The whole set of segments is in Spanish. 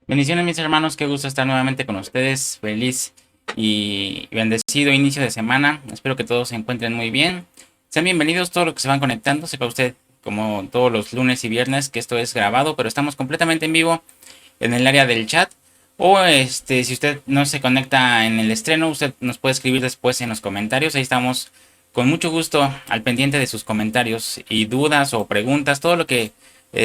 Bendiciones mis hermanos, qué gusto estar nuevamente con ustedes, feliz y bendecido inicio de semana, espero que todos se encuentren muy bien, sean bienvenidos todos los que se van conectando, sepa usted como todos los lunes y viernes que esto es grabado, pero estamos completamente en vivo en el área del chat, o si usted no se conecta en el estreno, usted nos puede escribir después en los comentarios, ahí estamos con mucho gusto al pendiente de sus comentarios y dudas o preguntas, todo lo que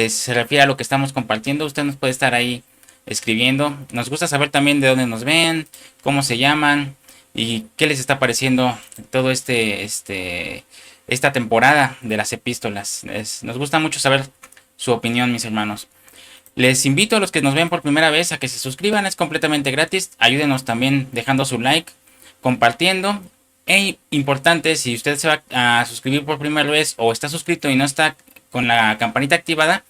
se refiere a lo que estamos compartiendo, usted nos puede estar ahí escribiendo. Nos gusta saber también de dónde nos ven, cómo se llaman y qué les está pareciendo todo esta temporada de las epístolas. Nos gusta mucho saber su opinión, mis hermanos. Les invito a los que nos ven por primera vez a que se suscriban, es completamente gratis. Ayúdenos también dejando su like, compartiendo. E importante, si usted se va a suscribir por primera vez o está suscrito y no está con la campanita activada,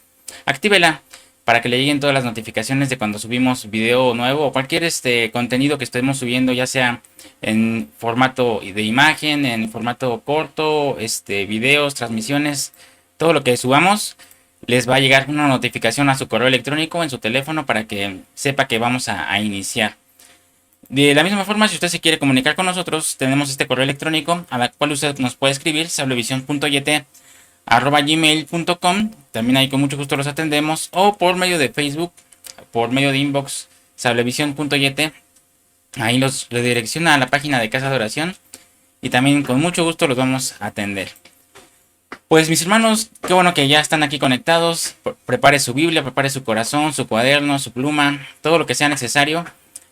actívela para que le lleguen todas las notificaciones de cuando subimos video nuevo o cualquier contenido que estemos subiendo, ya sea en formato de imagen, en formato corto, videos, transmisiones, todo lo que subamos, les va a llegar una notificación a su correo electrónico en su teléfono para que sepa que vamos a iniciar. De la misma forma, si usted se quiere comunicar con nosotros, tenemos este correo electrónico a la cual usted nos puede escribir, sablevision.yt@gmail.com. También ahí con mucho gusto los atendemos, o por medio de Facebook, por medio de inbox, sablevision.yt. Ahí los redirecciona a la página de Casa de Oración y también con mucho gusto los vamos a atender. Pues mis hermanos, qué bueno que ya están aquí conectados. Prepare su Biblia, prepare su corazón, su cuaderno, su pluma, todo lo que sea necesario.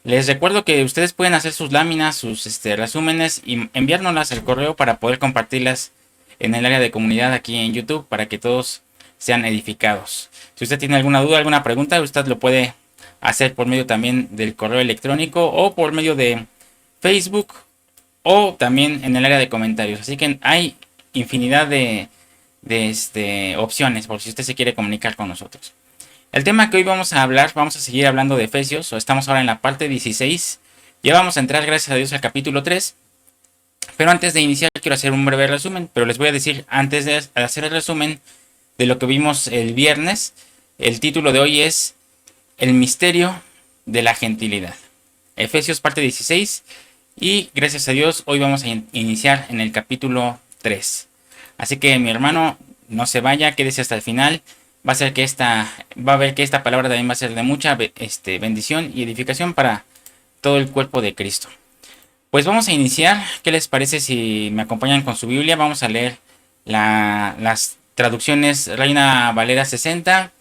Les recuerdo que ustedes pueden hacer sus láminas, sus resúmenes y enviárnoslas al correo para poder compartirlas en el área de comunidad aquí en YouTube para que todos sean edificados. Si usted tiene alguna duda, alguna pregunta, usted lo puede hacer por medio también del correo electrónico o por medio de Facebook o también en el área de comentarios. Así que hay infinidad de opciones por si usted se quiere comunicar con nosotros. El tema que hoy vamos a hablar, vamos a seguir hablando de Efesios, o estamos ahora en la parte 16. Ya vamos a entrar, gracias a Dios, al capítulo 3. Pero antes de iniciar quiero hacer un breve resumen, pero les voy a decir antes de hacer el resumen de lo que vimos el viernes. El título de hoy es El misterio de la gentilidad. Efesios parte 16 y gracias a Dios hoy vamos a iniciar en el capítulo 3. Así que mi hermano, no se vaya, quédese hasta el final. Va a ver que esta palabra también va a ser de mucha bendición y edificación para todo el cuerpo de Cristo. Pues vamos a iniciar. ¿Qué les parece si me acompañan con su Biblia? Vamos a leer las traducciones Reina Valera 60,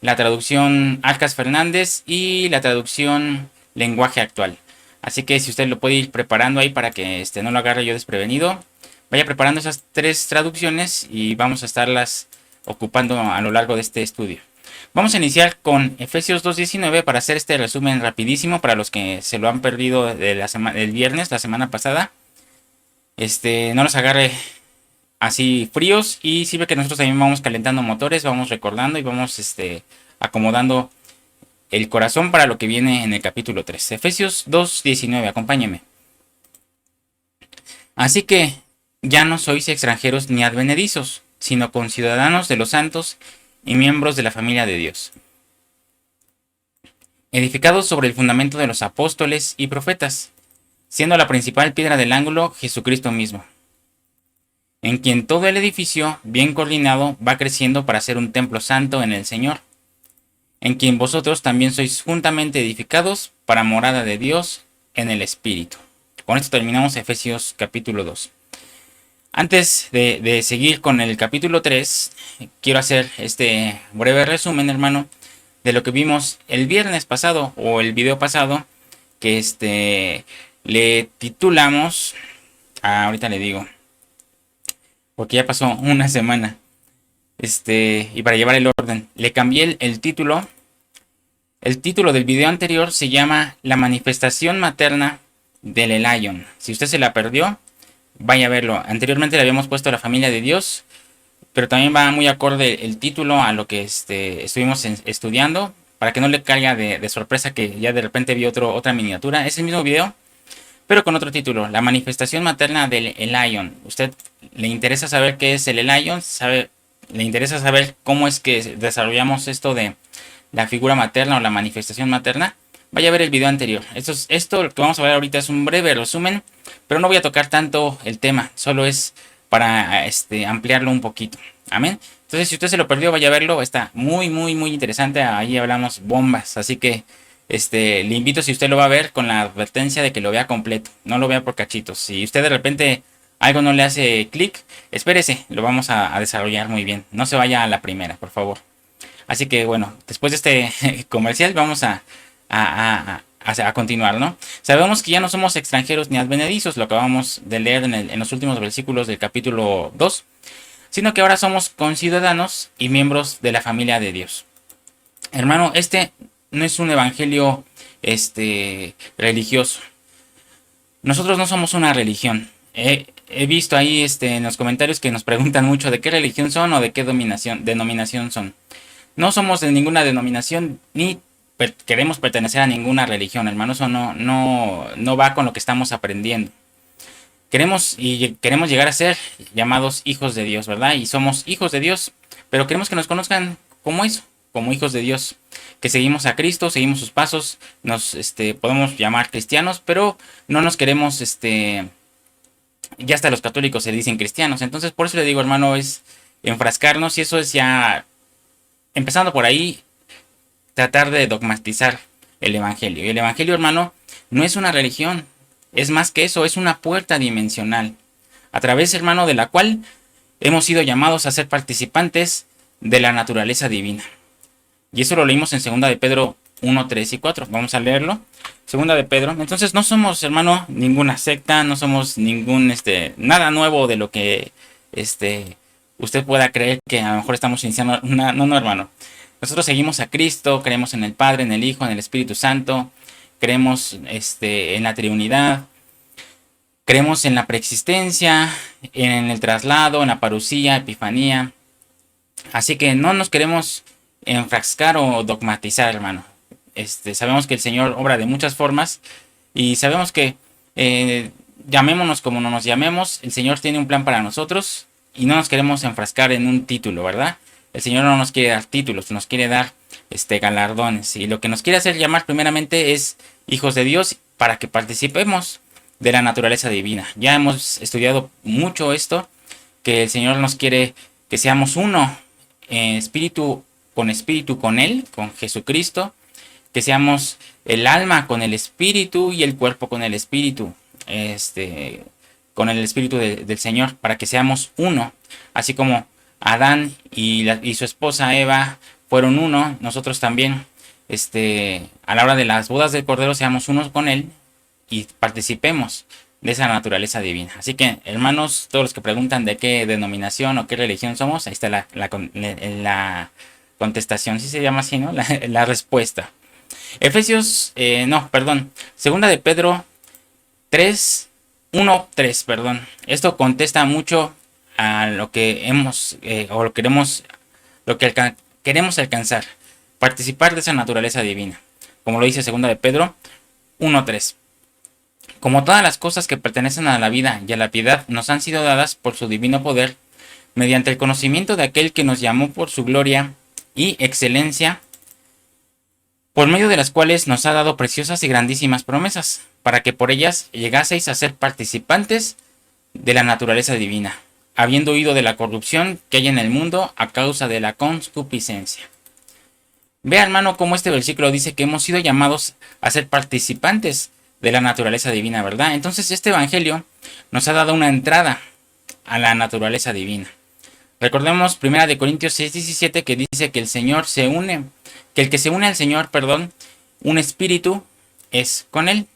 la traducción Arcas Fernández y la traducción Lenguaje Actual. Así que si usted lo puede ir preparando ahí para que no lo agarre yo desprevenido, vaya preparando esas tres traducciones y vamos a estarlas ocupando a lo largo de este estudio. Vamos a iniciar con Efesios 2:19 para hacer este resumen rapidísimo para los que se lo han perdido del viernes, la semana pasada. No nos agarre así fríos y sirve que nosotros también vamos calentando motores, vamos recordando y vamos acomodando el corazón para lo que viene en el capítulo 3. Efesios 2:19, acompáñenme. Así que ya no sois extranjeros ni advenedizos, sino conciudadanos de los santos y miembros de la familia de Dios, edificados sobre el fundamento de los apóstoles y profetas, siendo la principal piedra del ángulo Jesucristo mismo, en quien todo el edificio, bien coordinado, va creciendo para ser un templo santo en el Señor, en quien vosotros también sois juntamente edificados para morada de Dios en el Espíritu. Con esto terminamos Efesios capítulo 2. Antes de seguir con el capítulo 3, quiero hacer este breve resumen, hermano, de lo que vimos el viernes pasado o el video pasado, que le titulamos, ahorita le digo, porque ya pasó una semana, y para llevar el orden, le cambié el título. El título del video anterior se llama La manifestación materna del Elion. Si usted se la perdió, vaya a verlo. Anteriormente le habíamos puesto la familia de Dios, pero también va muy acorde el título a lo que estuvimos estudiando, para que no le caiga de sorpresa que ya de repente vi otra miniatura. Es el mismo video, pero con otro título, La manifestación materna del Elion. ¿Usted le interesa saber qué es el Elion? ¿Le interesa saber cómo es que desarrollamos esto de la figura materna o la manifestación materna, vaya a ver el video anterior. Esto lo que vamos a ver ahorita es un breve resumen, pero no voy a tocar tanto el tema, solo es para ampliarlo un poquito. Amén. Entonces, si usted se lo perdió, vaya a verlo, está muy, muy, muy interesante. Ahí hablamos bombas, así que le invito, si usted lo va a ver, con la advertencia de que lo vea completo, no lo vea por cachitos. Si usted de repente algo no le hace clic, espérese, lo vamos a desarrollar muy bien. No se vaya a la primera, por favor. Así que bueno, después de este comercial vamos a continuar, ¿no? Sabemos que ya no somos extranjeros ni advenedizos, lo acabamos de leer en los últimos versículos del capítulo 2, sino que ahora somos conciudadanos y miembros de la familia de Dios. Hermano, este no es un evangelio religioso. Nosotros no somos una religión. He visto ahí en los comentarios que nos preguntan mucho de qué religión son o de qué denominación son. No somos de ninguna denominación ni queremos pertenecer a ninguna religión, hermano. Eso no va con lo que estamos aprendiendo. Queremos llegar a ser llamados hijos de Dios, ¿verdad? Y somos hijos de Dios, pero queremos que nos conozcan como eso, como hijos de Dios, que seguimos a Cristo, seguimos sus pasos, nos podemos llamar cristianos, pero no nos queremos, ya hasta los católicos se dicen cristianos. Entonces, por eso le digo, hermano, es enfrascarnos, y eso es ya, empezando por ahí, tratar de dogmatizar el evangelio. Y el evangelio, hermano, no es una religión. Es más que eso, es una puerta dimensional, a través, hermano, de la cual hemos sido llamados a ser participantes de la naturaleza divina. Y eso lo leímos en 2 de Pedro 1, 3 y 4. Vamos a leerlo. 2 de Pedro. Entonces no somos, hermano, ninguna secta, no somos ningún, nada nuevo de lo que, usted pueda creer que a lo mejor estamos iniciando. No, hermano. Nosotros seguimos a Cristo, creemos en el Padre, en el Hijo, en el Espíritu Santo. Creemos en la Trinidad, creemos en la preexistencia, en el traslado, en la parucía, epifanía. Así que no nos queremos enfrascar o dogmatizar, hermano. Sabemos que el Señor obra de muchas formas y sabemos que llamémonos como no nos llamemos, el Señor tiene un plan para nosotros y no nos queremos enfrascar en un título, ¿verdad? El Señor no nos quiere dar títulos, nos quiere dar galardones, y lo que nos quiere hacer llamar primeramente es hijos de Dios, para que participemos de la naturaleza divina. Ya hemos estudiado mucho esto, que el Señor nos quiere que seamos uno, espíritu con Él, con Jesucristo, que seamos el alma con el espíritu y el cuerpo con el espíritu, con el espíritu del Señor, para que seamos uno, así como Adán y su esposa Eva fueron uno. Nosotros también, a la hora de las bodas del Cordero, seamos unos con Él y participemos de esa naturaleza divina. Así que, hermanos, todos los que preguntan de qué denominación o qué religión somos, ahí está la contestación. Sí se llama así, ¿no? La respuesta. Efesios, 2 de Pedro 3, 1, 3, perdón. Esto contesta mucho a lo que queremos alcanzar, participar de esa naturaleza divina, como lo dice 2 de Pedro 1:3. Como todas las cosas que pertenecen a la vida y a la piedad nos han sido dadas por su divino poder, mediante el conocimiento de aquel que nos llamó por su gloria y excelencia, por medio de las cuales nos ha dado preciosas y grandísimas promesas, para que por ellas llegaseis a ser participantes de la naturaleza divina, habiendo huido de la corrupción que hay en el mundo a causa de la concupiscencia. Vea, hermano, cómo este versículo dice que hemos sido llamados a ser participantes de la naturaleza divina, ¿verdad? Entonces este evangelio nos ha dado una entrada a la naturaleza divina. Recordemos 1 Corintios 6:17, que dice que el que se une al Señor, un espíritu es con Él.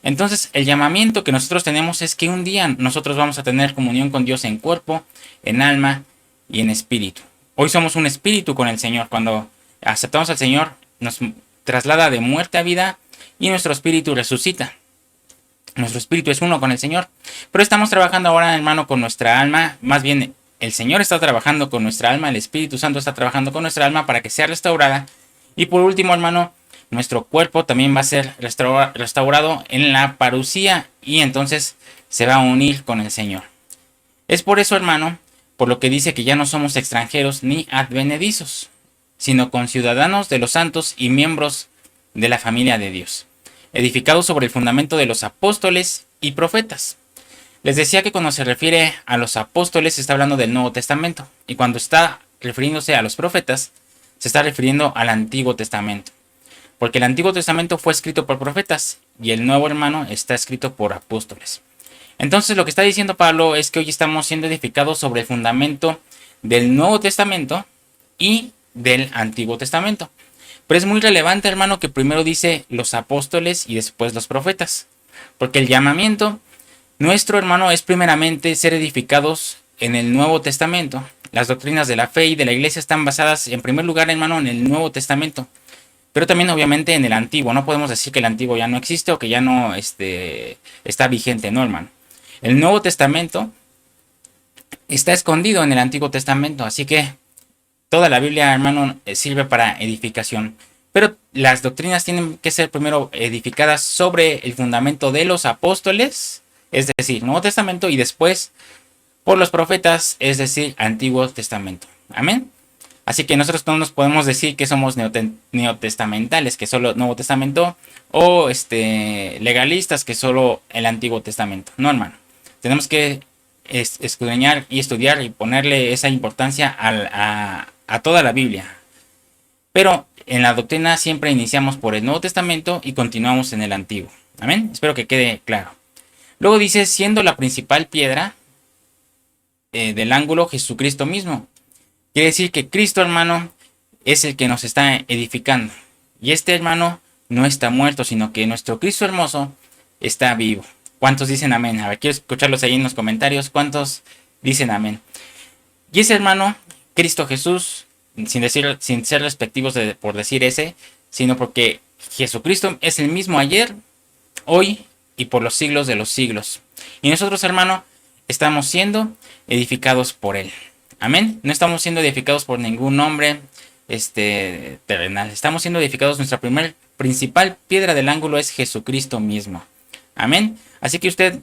Entonces, el llamamiento que nosotros tenemos es que un día nosotros vamos a tener comunión con Dios en cuerpo, en alma y en espíritu. Hoy somos un espíritu con el Señor. Cuando aceptamos al Señor, nos traslada de muerte a vida y nuestro espíritu resucita. Nuestro espíritu es uno con el Señor. Pero estamos trabajando ahora, hermano, con nuestra alma. Más bien, el Señor está trabajando con nuestra alma, el Espíritu Santo está trabajando con nuestra alma para que sea restaurada. Y por último, hermano, nuestro cuerpo también va a ser restaurado en la parucía y entonces se va a unir con el Señor. Es por eso, hermano, por lo que dice que ya no somos extranjeros ni advenedizos, sino conciudadanos de los santos y miembros de la familia de Dios, edificados sobre el fundamento de los apóstoles y profetas. Les decía que cuando se refiere a los apóstoles se está hablando del Nuevo Testamento, y cuando está refiriéndose a los profetas se está refiriendo al Antiguo Testamento, porque el Antiguo Testamento fue escrito por profetas y el Nuevo, hermano, está escrito por apóstoles. Entonces lo que está diciendo Pablo es que hoy estamos siendo edificados sobre el fundamento del Nuevo Testamento y del Antiguo Testamento. Pero es muy relevante, hermano, que primero dice los apóstoles y después los profetas, porque el llamamiento nuestro, hermano, es primeramente ser edificados en el Nuevo Testamento. Las doctrinas de la fe y de la iglesia están basadas en primer lugar, hermano, en el Nuevo Testamento, pero también obviamente en el Antiguo. No podemos decir que el Antiguo ya no existe o que ya no está vigente, no, hermano. El Nuevo Testamento está escondido en el Antiguo Testamento, así que toda la Biblia, hermano, sirve para edificación. Pero las doctrinas tienen que ser primero edificadas sobre el fundamento de los apóstoles, es decir, Nuevo Testamento, y después por los profetas, es decir, Antiguo Testamento. Amén. Así que nosotros no nos podemos decir que somos neotestamentales, que solo Nuevo Testamento, o legalistas, que solo el Antiguo Testamento. No, hermano. Tenemos que escudriñar y estudiar y ponerle esa importancia a toda la Biblia. Pero en la doctrina siempre iniciamos por el Nuevo Testamento y continuamos en el Antiguo. Amén. Espero que quede claro. Luego dice, siendo la principal piedra del ángulo Jesucristo mismo. Quiere decir que Cristo, hermano, es el que nos está edificando. Y este, hermano, no está muerto, sino que nuestro Cristo hermoso está vivo. ¿Cuántos dicen amén? A ver, quiero escucharlos ahí en los comentarios. ¿Cuántos dicen amén? Y ese, hermano, Cristo Jesús, sin ser respectivos por decir ese, sino porque Jesucristo es el mismo ayer, hoy y por los siglos de los siglos. Y nosotros, hermano, estamos siendo edificados por Él. Amén. No estamos siendo edificados por ningún hombre terrenal. Estamos siendo edificados. Nuestra principal piedra del ángulo es Jesucristo mismo. Amén. Así que usted,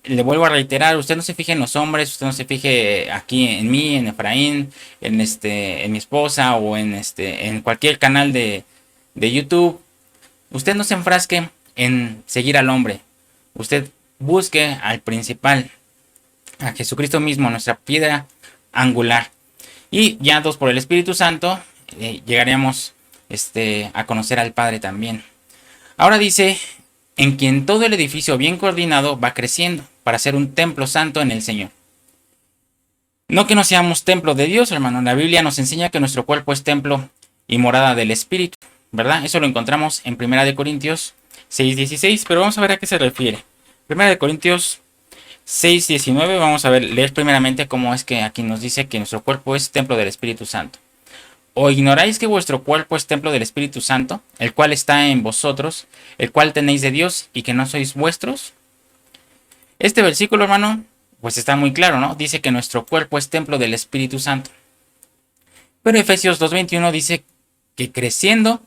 le vuelvo a reiterar, usted no se fije en los hombres, usted no se fije aquí en mí, en Efraín, en mi esposa o en cualquier canal de YouTube. Usted no se enfrasque en seguir al hombre. Usted busque al principal, a Jesucristo mismo, nuestra piedra angular. Y guiados por el Espíritu Santo, llegaremos a conocer al Padre también. Ahora dice, en quien todo el edificio bien coordinado va creciendo para ser un templo santo en el Señor. No que no seamos templo de Dios, hermano. La Biblia nos enseña que nuestro cuerpo es templo y morada del Espíritu, ¿verdad? Eso lo encontramos en 1 Corintios 6:16, pero vamos a ver a qué se refiere. 1 Corintios 6:19, vamos a leer primeramente cómo es que aquí nos dice que nuestro cuerpo es templo del Espíritu Santo. ¿O ignoráis que vuestro cuerpo es templo del Espíritu Santo, el cual está en vosotros, el cual tenéis de Dios y que no sois vuestros? Este versículo, hermano, pues está muy claro, ¿no? Dice que nuestro cuerpo es templo del Espíritu Santo. Pero Efesios 2:21 dice que creciendo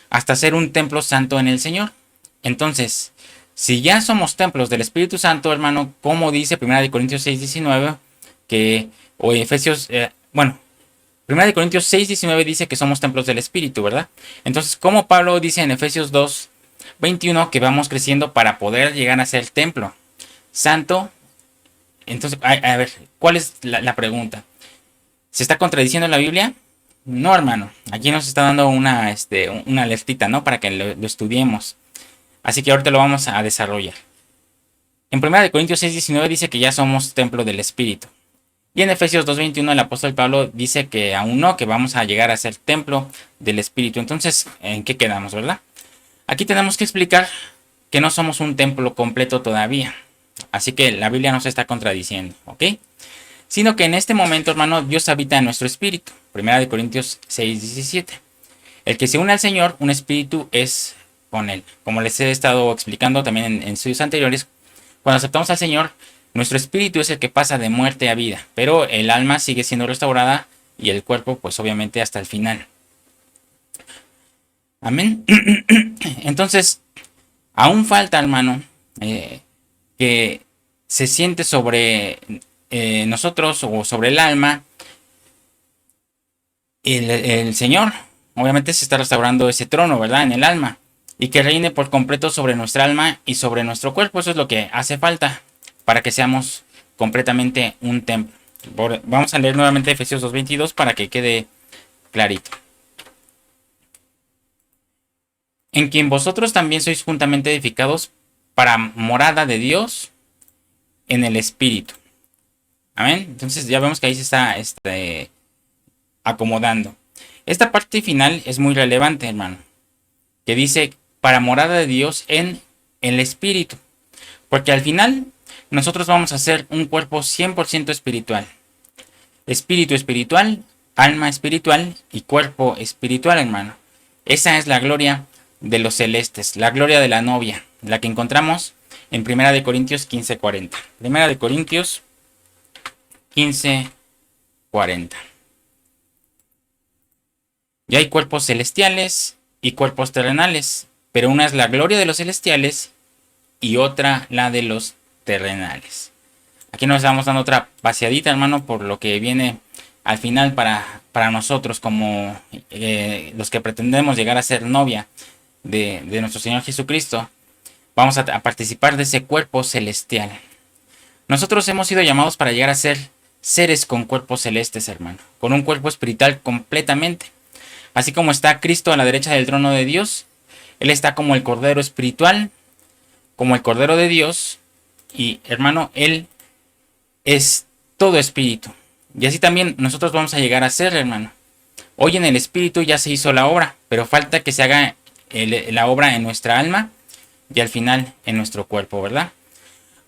hasta ser un templo santo en el Señor. Entonces, si ya somos templos del Espíritu Santo, hermano, como dice 1 Corintios 6:19, o Efesios, 1 Corintios 6:19 dice que somos templos del Espíritu, ¿verdad? Entonces, como Pablo dice en Efesios 2:21 que vamos creciendo para poder llegar a ser templo santo. Entonces, a ver, ¿cuál es la pregunta? ¿Se está contradiciendo la Biblia? No, hermano. Aquí nos está dando una alertita, ¿no? Para que lo estudiemos. Así que ahorita lo vamos a desarrollar. En 1 Corintios 6:19 dice que ya somos templo del Espíritu. Y en Efesios 2:21 el apóstol Pablo dice que aún no, que vamos a llegar a ser templo del Espíritu. Entonces, ¿en qué quedamos, verdad? Aquí tenemos que explicar que no somos un templo completo todavía. Así que la Biblia no se está contradiciendo, ¿ok? Sino que en este momento, hermano, Dios habita en nuestro espíritu. 1 Corintios 6:17. El que se une al Señor, un espíritu es con Él. Como les he estado explicando también en estudios anteriores, cuando aceptamos al Señor, nuestro espíritu es el que pasa de muerte a vida, pero el alma sigue siendo restaurada y el cuerpo, pues obviamente hasta el final. Amén. Entonces, aún falta, hermano, que se siente sobre nosotros o sobre el alma el Señor, obviamente se está restaurando ese trono, ¿verdad? En el alma. Y que reine por completo sobre nuestra alma y sobre nuestro cuerpo. Eso es lo que hace falta para que seamos completamente un templo. Vamos a leer nuevamente Efesios 2:22 para que quede clarito. En quien vosotros también sois juntamente edificados para morada de Dios en el Espíritu. Amén. Entonces ya vemos que ahí se está acomodando. Esta parte final es muy relevante, hermano. Que dice para morada de Dios en el Espíritu. Porque al final nosotros vamos a ser un cuerpo 100% espiritual. Espíritu espiritual, alma espiritual y cuerpo espiritual, hermano. Esa es la gloria de los celestes, la gloria de la novia, la que encontramos en 1 Corintios 15:40. 1 Corintios 15:40. Y hay cuerpos celestiales y cuerpos terrenales, pero una es la gloria de los celestiales y otra la de los terrenales. Aquí nos estamos dando otra paseadita, hermano, por lo que viene al final para nosotros como los que pretendemos llegar a ser novia de nuestro Señor Jesucristo. Vamos a participar de ese cuerpo celestial. Nosotros hemos sido llamados para llegar a ser seres con cuerpos celestes, hermano, con un cuerpo espiritual completamente. Así como está Cristo a la derecha del trono de Dios, Él está como el Cordero espiritual, como el Cordero de Dios, y hermano, Él es todo espíritu. Y así también nosotros vamos a llegar a ser, hermano. Hoy en el espíritu ya se hizo la obra, pero falta que se haga la obra en nuestra alma y al final en nuestro cuerpo, ¿verdad?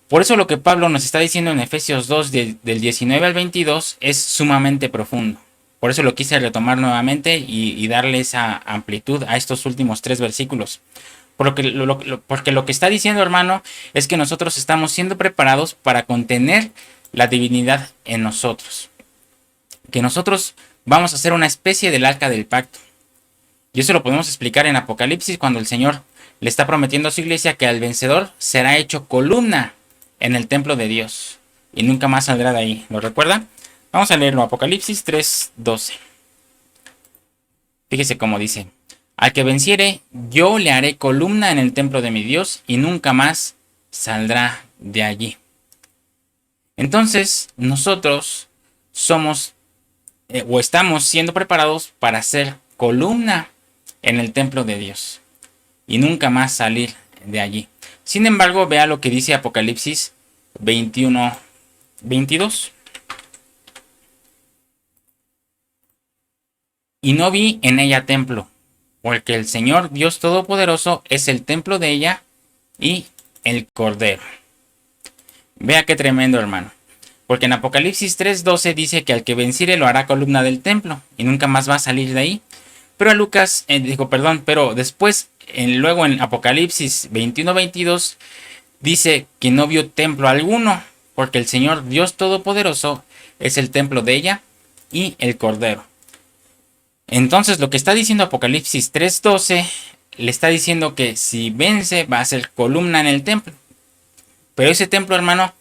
Por eso lo que Pablo nos está diciendo en Efesios 2 del 19 al 22 es sumamente profundo. Por eso lo quise retomar nuevamente y darle esa amplitud a estos últimos 3 versículos. Porque lo que está diciendo, hermano, es que nosotros estamos siendo preparados para contener la divinidad en nosotros. Que nosotros vamos a ser una especie del arca del pacto. Y eso lo podemos explicar en Apocalipsis cuando el Señor le está prometiendo a su iglesia que al vencedor será hecho columna en el templo de Dios. Y nunca más saldrá de ahí. ¿Lo recuerda? Vamos a leerlo. Apocalipsis 3:12. Fíjese cómo dice. Al que venciere, yo le haré columna en el templo de mi Dios y nunca más saldrá de allí. Entonces, nosotros somos o estamos siendo preparados para ser columna en el templo de Dios y nunca más salir de allí. Sin embargo, vea lo que dice Apocalipsis 21:22. Y no vi en ella templo, porque el Señor Dios Todopoderoso es el templo de ella y el Cordero. Vea qué tremendo, hermano. Porque en Apocalipsis 3:12 dice que al que venciere lo hará columna del templo y nunca más va a salir de ahí. Pero pero después, luego en Apocalipsis 21:22 dice que no vio templo alguno, porque el Señor Dios Todopoderoso es el templo de ella y el Cordero. Entonces lo que está diciendo Apocalipsis 3:12 le está diciendo que si vence va a ser columna en el templo. Pero ese templo, hermano,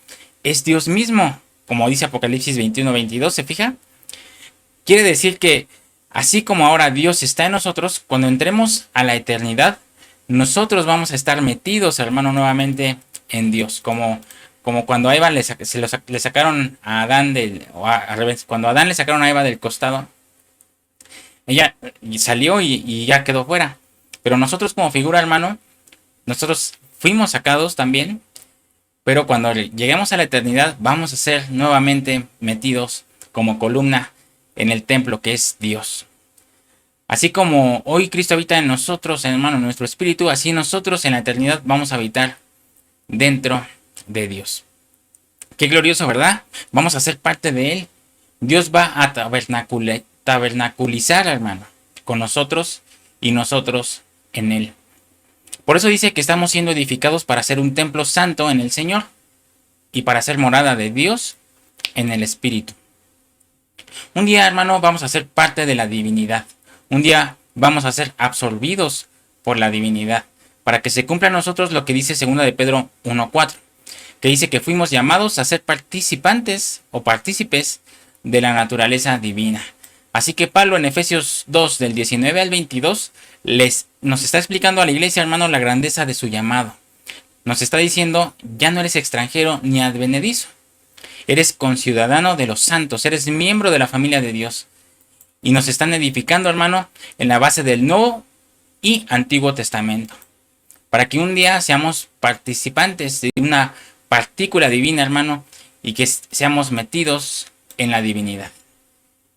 es Dios mismo, como dice Apocalipsis 21:22, ¿se fija? Quiere decir que así como ahora Dios está en nosotros, cuando entremos a la eternidad, nosotros vamos a estar metidos, hermano, nuevamente en Dios. Como cuando a Eva le sacaron a Adán al revés, cuando a Adán le sacaron a Eva del costado, ella salió y ya quedó fuera. Pero nosotros como figura, hermano, nosotros fuimos sacados también. Pero cuando lleguemos a la eternidad, vamos a ser nuevamente metidos como columna en el templo que es Dios. Así como hoy Cristo habita en nosotros, hermano, en nuestro espíritu, así nosotros en la eternidad vamos a habitar dentro de Dios. Qué glorioso, ¿verdad? Vamos a ser parte de Él. Dios va a tabernaculizar, hermano, con nosotros y nosotros en Él. Por eso dice que estamos siendo edificados para ser un templo santo en el Señor y para ser morada de Dios en el Espíritu. Un día, hermano, vamos a ser parte de la divinidad. Un día vamos a ser absorbidos por la divinidad para que se cumpla en nosotros lo que dice 2 de Pedro 1:4, que dice que fuimos llamados a ser participantes o partícipes de la naturaleza divina. Así que Pablo en Efesios 2 del 19 al 22 nos está explicando a la iglesia, hermano, la grandeza de su llamado. Nos está diciendo, ya no eres extranjero ni advenedizo. Eres conciudadano de los santos, eres miembro de la familia de Dios. Y nos están edificando, hermano, en la base del Nuevo y Antiguo Testamento. Para que un día seamos participantes de una partícula divina, hermano, y que seamos metidos en la divinidad.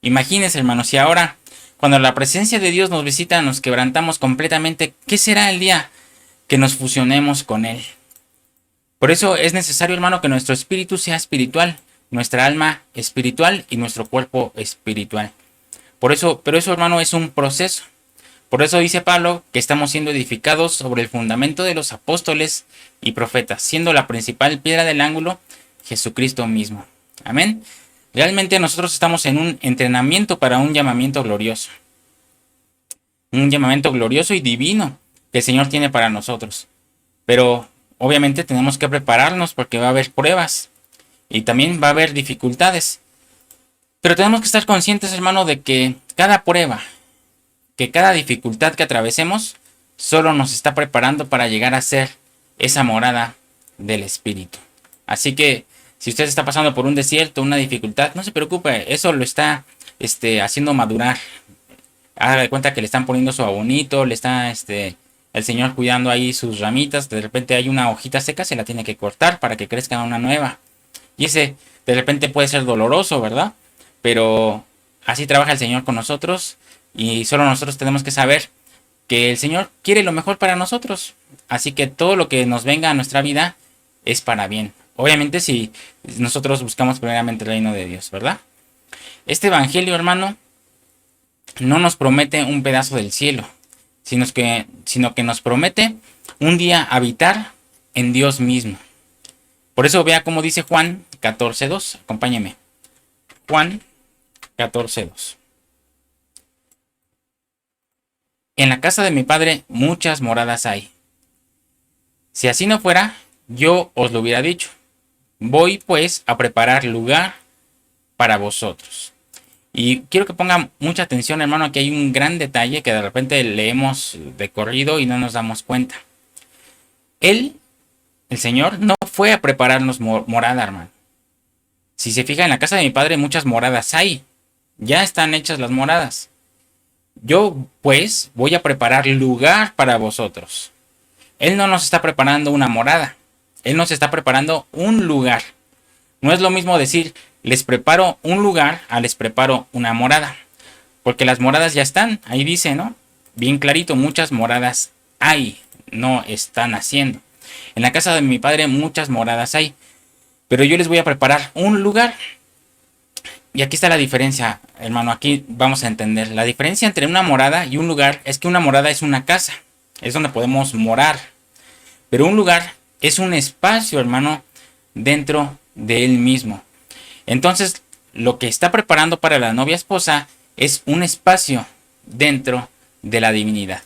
Imagínense, hermano, si ahora, cuando la presencia de Dios nos visita, nos quebrantamos completamente, ¿qué será el día que nos fusionemos con Él? Por eso es necesario, hermano, que nuestro espíritu sea espiritual, nuestra alma espiritual y nuestro cuerpo espiritual. Pero eso, hermano, es un proceso. Por eso dice Pablo que estamos siendo edificados sobre el fundamento de los apóstoles y profetas, siendo la principal piedra del ángulo Jesucristo mismo. Amén. Realmente nosotros estamos en un entrenamiento para un llamamiento glorioso. Un llamamiento glorioso y divino que el Señor tiene para nosotros. Pero obviamente tenemos que prepararnos porque va a haber pruebas y también va a haber dificultades. Pero tenemos que estar conscientes, hermano, de que cada prueba, que cada dificultad que atravesemos, solo nos está preparando para llegar a ser esa morada del Espíritu. Así que si usted está pasando por un desierto, una dificultad, no se preocupe, eso lo está haciendo madurar. Haga de cuenta que le están poniendo su abonito, le está el Señor cuidando ahí sus ramitas, de repente hay una hojita seca, se la tiene que cortar para que crezca una nueva. Y ese de repente puede ser doloroso, ¿verdad? Pero así trabaja el Señor con nosotros y solo nosotros tenemos que saber que el Señor quiere lo mejor para nosotros. Así que todo lo que nos venga a nuestra vida es para bien. Obviamente si nosotros buscamos primeramente el reino de Dios, ¿verdad? Este evangelio, hermano, no nos promete un pedazo del cielo, sino que nos promete un día habitar en Dios mismo. Por eso vea cómo dice Juan 14:2. Acompáñeme. Juan 14:2. En la casa de mi Padre muchas moradas hay. Si así no fuera, yo os lo hubiera dicho. Voy pues a preparar lugar para vosotros. Y quiero que pongan mucha atención, hermano, aquí hay un gran detalle que de repente leemos de corrido y no nos damos cuenta. Él, el Señor, no fue a prepararnos morada, hermano. Si se fija, en la casa de mi Padre muchas moradas hay. Ya están hechas las moradas. Yo, pues, voy a preparar lugar para vosotros. Él no nos está preparando una morada. Él nos está preparando un lugar. No es lo mismo decir, les preparo un lugar a les preparo una morada. Porque las moradas ya están. Ahí dice, ¿no? Bien clarito, muchas moradas hay. No están haciendo. En la casa de mi Padre muchas moradas hay. Pero yo les voy a preparar un lugar. Y aquí está la diferencia, hermano. Aquí vamos a entender. La diferencia entre una morada y un lugar es que una morada es una casa. Es donde podemos morar. Pero un lugar es un espacio, hermano, dentro de él mismo. Entonces, lo que está preparando para la novia esposa es un espacio dentro de la divinidad.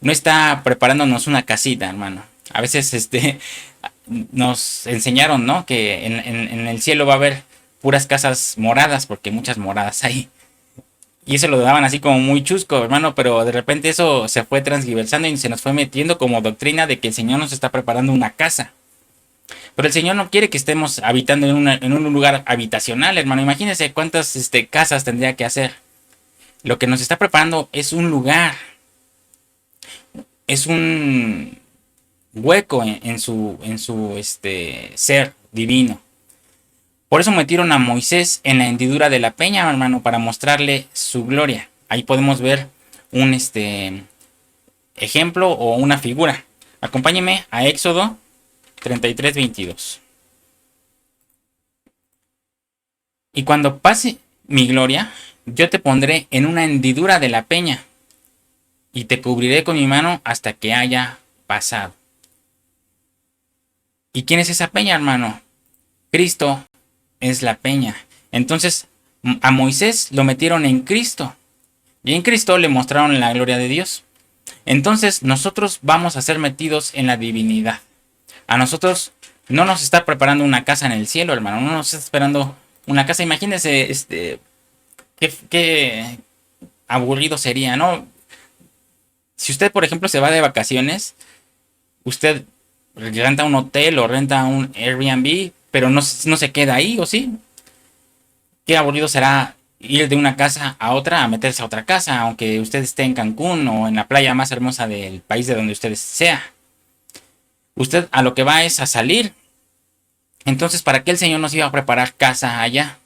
No está preparándonos una casita, hermano. A veces nos enseñaron, ¿no? Que en el cielo va a haber puras casas moradas, porque muchas moradas hay. Y eso lo daban así como muy chusco, hermano, pero de repente eso se fue transgiversando y se nos fue metiendo como doctrina de que el Señor nos está preparando una casa. Pero el Señor no quiere que estemos habitando en un lugar habitacional, hermano. Imagínense cuántas casas tendría que hacer. Lo que nos está preparando es un lugar. Es un hueco en su ser divino. Por eso metieron a Moisés en la hendidura de la peña, hermano, para mostrarle su gloria. Ahí podemos ver un ejemplo o una figura. Acompáñeme a Éxodo 33:22. Y cuando pase mi gloria, yo te pondré en una hendidura de la peña y te cubriré con mi mano hasta que haya pasado. ¿Y quién es esa peña, hermano? Cristo es la peña. Entonces a Moisés lo metieron en Cristo y en Cristo le mostraron la gloria de Dios. Entonces nosotros vamos a ser metidos en la divinidad. A nosotros no nos está preparando una casa en el cielo, hermano. No nos está esperando una casa. Imagínense qué aburrido sería, ¿no? Si usted, por ejemplo, se va de vacaciones, usted renta un hotel o renta un Airbnb, pero no se queda ahí, ¿o sí? Qué aburrido será ir de una casa a otra a meterse a otra casa, aunque usted esté en Cancún o en la playa más hermosa del país de donde usted sea. Usted a lo que va es a salir. Entonces, ¿para qué el Señor nos iba a preparar casa allá?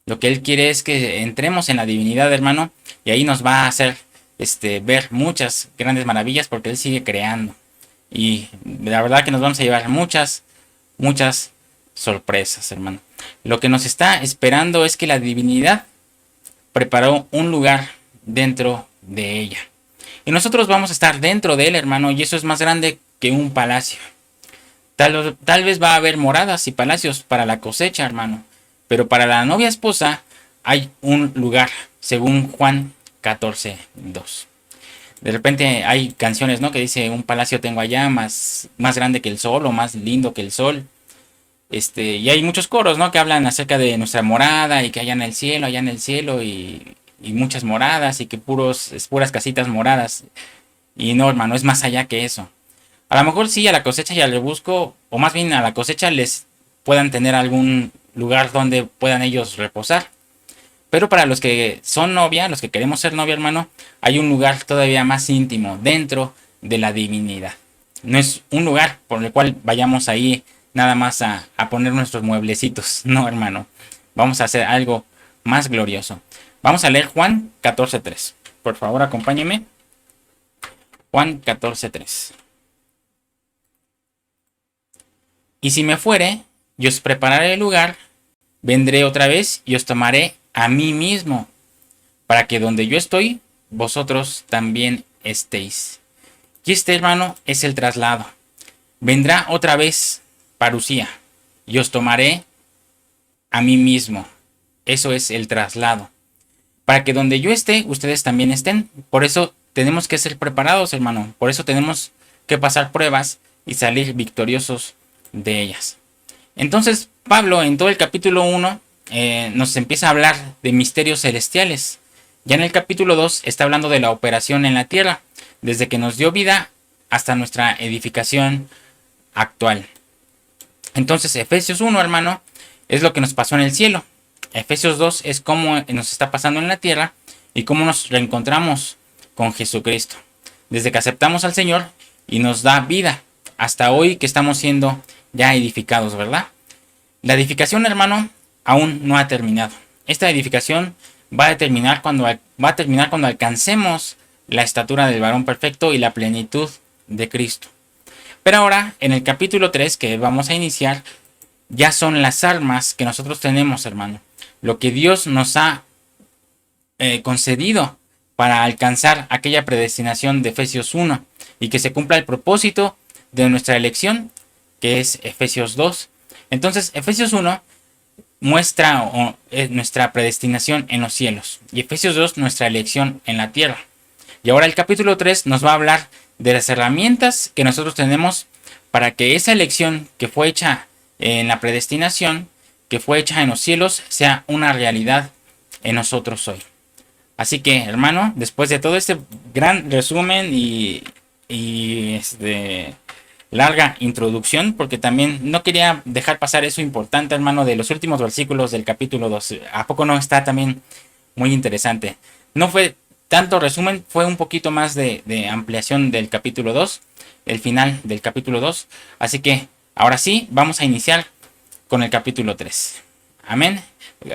Lo que Él quiere es que entremos en la divinidad, hermano, y ahí nos va a hacer ver muchas grandes maravillas porque Él sigue creando. Y la verdad que nos vamos a llevar muchas sorpresas, hermano. Lo que nos está esperando es que la divinidad preparó un lugar dentro de ella. Y nosotros vamos a estar dentro de él, hermano, y eso es más grande que un palacio. Tal vez va a haber moradas y palacios para la cosecha, hermano, pero para la novia esposa hay un lugar, según Juan 14:2. De repente hay canciones, ¿no? Que dice, un palacio tengo allá más grande que el sol o más lindo que el sol. Y hay muchos coros, ¿no? Que hablan acerca de nuestra morada y que allá en el cielo y muchas moradas y que puras casitas moradas. Y no, hermano, es más allá que eso. A lo mejor sí, a la cosecha y al rebusco, o más bien a la cosecha les puedan tener algún lugar donde puedan ellos reposar. Pero para los que son novia, los que queremos ser novia, hermano, hay un lugar todavía más íntimo dentro de la divinidad. No es un lugar por el cual vayamos ahí nada más a poner nuestros mueblecitos. No, hermano. Vamos a hacer algo más glorioso. Vamos a leer Juan 14:3. Por favor, acompáñeme. Juan 14:3. Y si me fuere, y os prepararé el lugar, vendré otra vez y os tomaré a mí mismo, para que donde yo estoy, vosotros también estéis. Y hermano, es el traslado. Vendrá otra vez parucía, y os tomaré a mí mismo. Eso es el traslado. Para que donde yo esté, ustedes también estén. Por eso tenemos que ser preparados, hermano. Por eso tenemos que pasar pruebas y salir victoriosos de ellas. Entonces, Pablo, en todo el capítulo 1, nos empieza a hablar de misterios celestiales. Ya en el capítulo 2 está hablando de la operación en la tierra, desde que nos dio vida hasta nuestra edificación actual. Entonces, Efesios 1, hermano, es lo que nos pasó en el cielo. Efesios 2 es cómo nos está pasando en la tierra y cómo nos reencontramos con Jesucristo. Desde que aceptamos al Señor y nos da vida hasta hoy que estamos siendo ya edificados, ¿verdad? La edificación, hermano, aún no ha terminado. Esta edificación va a terminar cuando alcancemos la estatura del varón perfecto y la plenitud de Cristo. Pero ahora, en el capítulo 3 que vamos a iniciar, ya son las armas que nosotros tenemos, hermano. Lo que Dios nos ha concedido para alcanzar aquella predestinación de Efesios 1 y que se cumpla el propósito de nuestra elección, que es Efesios 2. Entonces, Efesios 1 muestra nuestra predestinación en los cielos y Efesios 2 nuestra elección en la tierra. Y ahora el capítulo 3 nos va a hablar de las herramientas que nosotros tenemos para que esa elección que fue hecha en la predestinación, que fue hecha en los cielos, sea una realidad en nosotros hoy. Así que, hermano, después de todo este gran resumen y larga introducción, porque también no quería dejar pasar eso importante, hermano, de los últimos versículos del capítulo 2. ¿A poco no está también muy interesante? No fue tanto resumen, fue un poquito más de ampliación del capítulo 2, el final del capítulo 2. Así que, ahora sí, vamos a iniciar con el capítulo 3. Amén.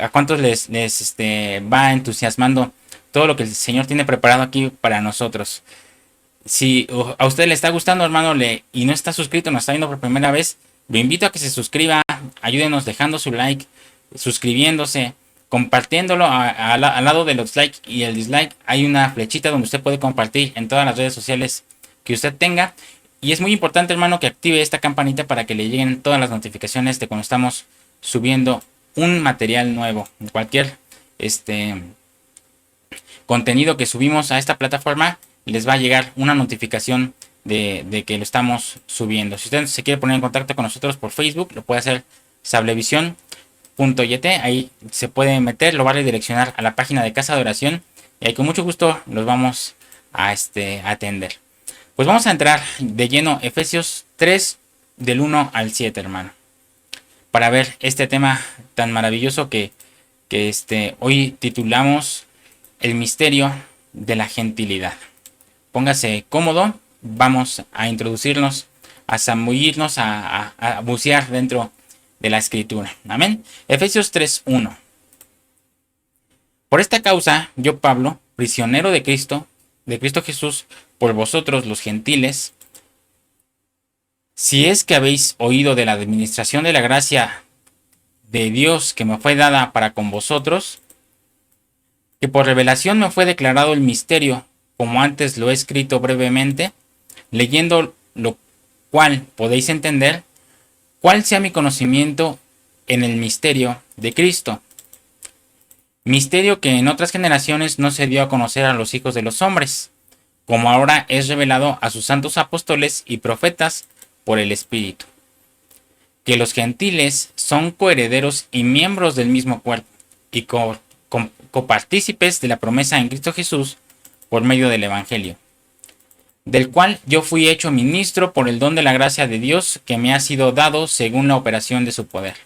¿A cuántos les va entusiasmando todo lo que el Señor tiene preparado aquí para nosotros? Si a usted le está gustando, hermano, y no está suscrito, nos está viendo por primera vez, lo invito a que se suscriba, ayúdenos dejando su like, suscribiéndose, compartiéndolo. Al lado de los likes y el dislike hay una flechita donde usted puede compartir en todas las redes sociales que usted tenga. Y es muy importante, hermano, que active esta campanita para que le lleguen todas las notificaciones de cuando estamos subiendo un material nuevo. Cualquier contenido que subimos a esta plataforma, les va a llegar una notificación de que lo estamos subiendo. Si usted se quiere poner en contacto con nosotros por Facebook, lo puede hacer sablevisión.yt. .yt, ahí se puede meter, lo va a redireccionar a la página de Casa de Oración y ahí con mucho gusto los vamos a atender. Pues vamos a entrar de lleno Efesios 3 del 1 al 7, hermano, para ver este tema tan maravilloso que hoy titulamos El misterio de la gentilidad. Póngase cómodo, vamos a introducirnos, a zambullirnos, a bucear dentro de la escritura. Amén. Efesios 3:1. Por esta causa, yo Pablo, prisionero de Cristo Jesús, por vosotros los gentiles, si es que habéis oído de la administración de la gracia de Dios que me fue dada para con vosotros, que por revelación me fue declarado el misterio, como antes lo he escrito brevemente, leyendo lo cual podéis entender cuál sea mi conocimiento en el misterio de Cristo. Misterio que en otras generaciones no se dio a conocer a los hijos de los hombres, como ahora es revelado a sus santos apóstoles y profetas por el Espíritu. Que los gentiles son coherederos y miembros del mismo cuerpo, y copartícipes de la promesa en Cristo Jesús por medio del Evangelio, del cual yo fui hecho ministro por el don de la gracia de Dios que me ha sido dado según la operación de su poder.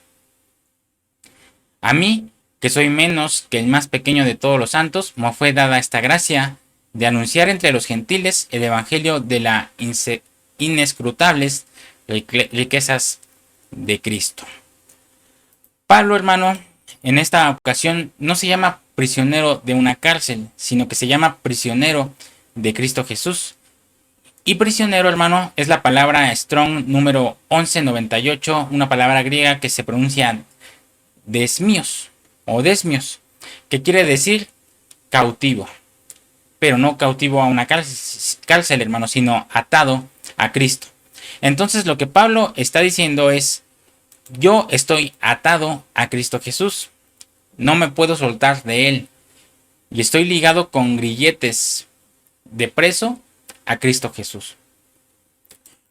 A mí, que soy menos que el más pequeño de todos los santos, me fue dada esta gracia de anunciar entre los gentiles el Evangelio de las inescrutables riquezas de Cristo. Pablo, hermano, en esta ocasión no se llama prisionero de una cárcel, sino que se llama prisionero de Cristo Jesús. Y prisionero, hermano, es la palabra Strong número 1198, una palabra griega que se pronuncia desmios o desmios, que quiere decir cautivo, pero no cautivo a una cárcel, hermano, sino atado a Cristo. Entonces lo que Pablo está diciendo es: yo estoy atado a Cristo Jesús, no me puedo soltar de él, y estoy ligado con grilletes de preso a Cristo Jesús.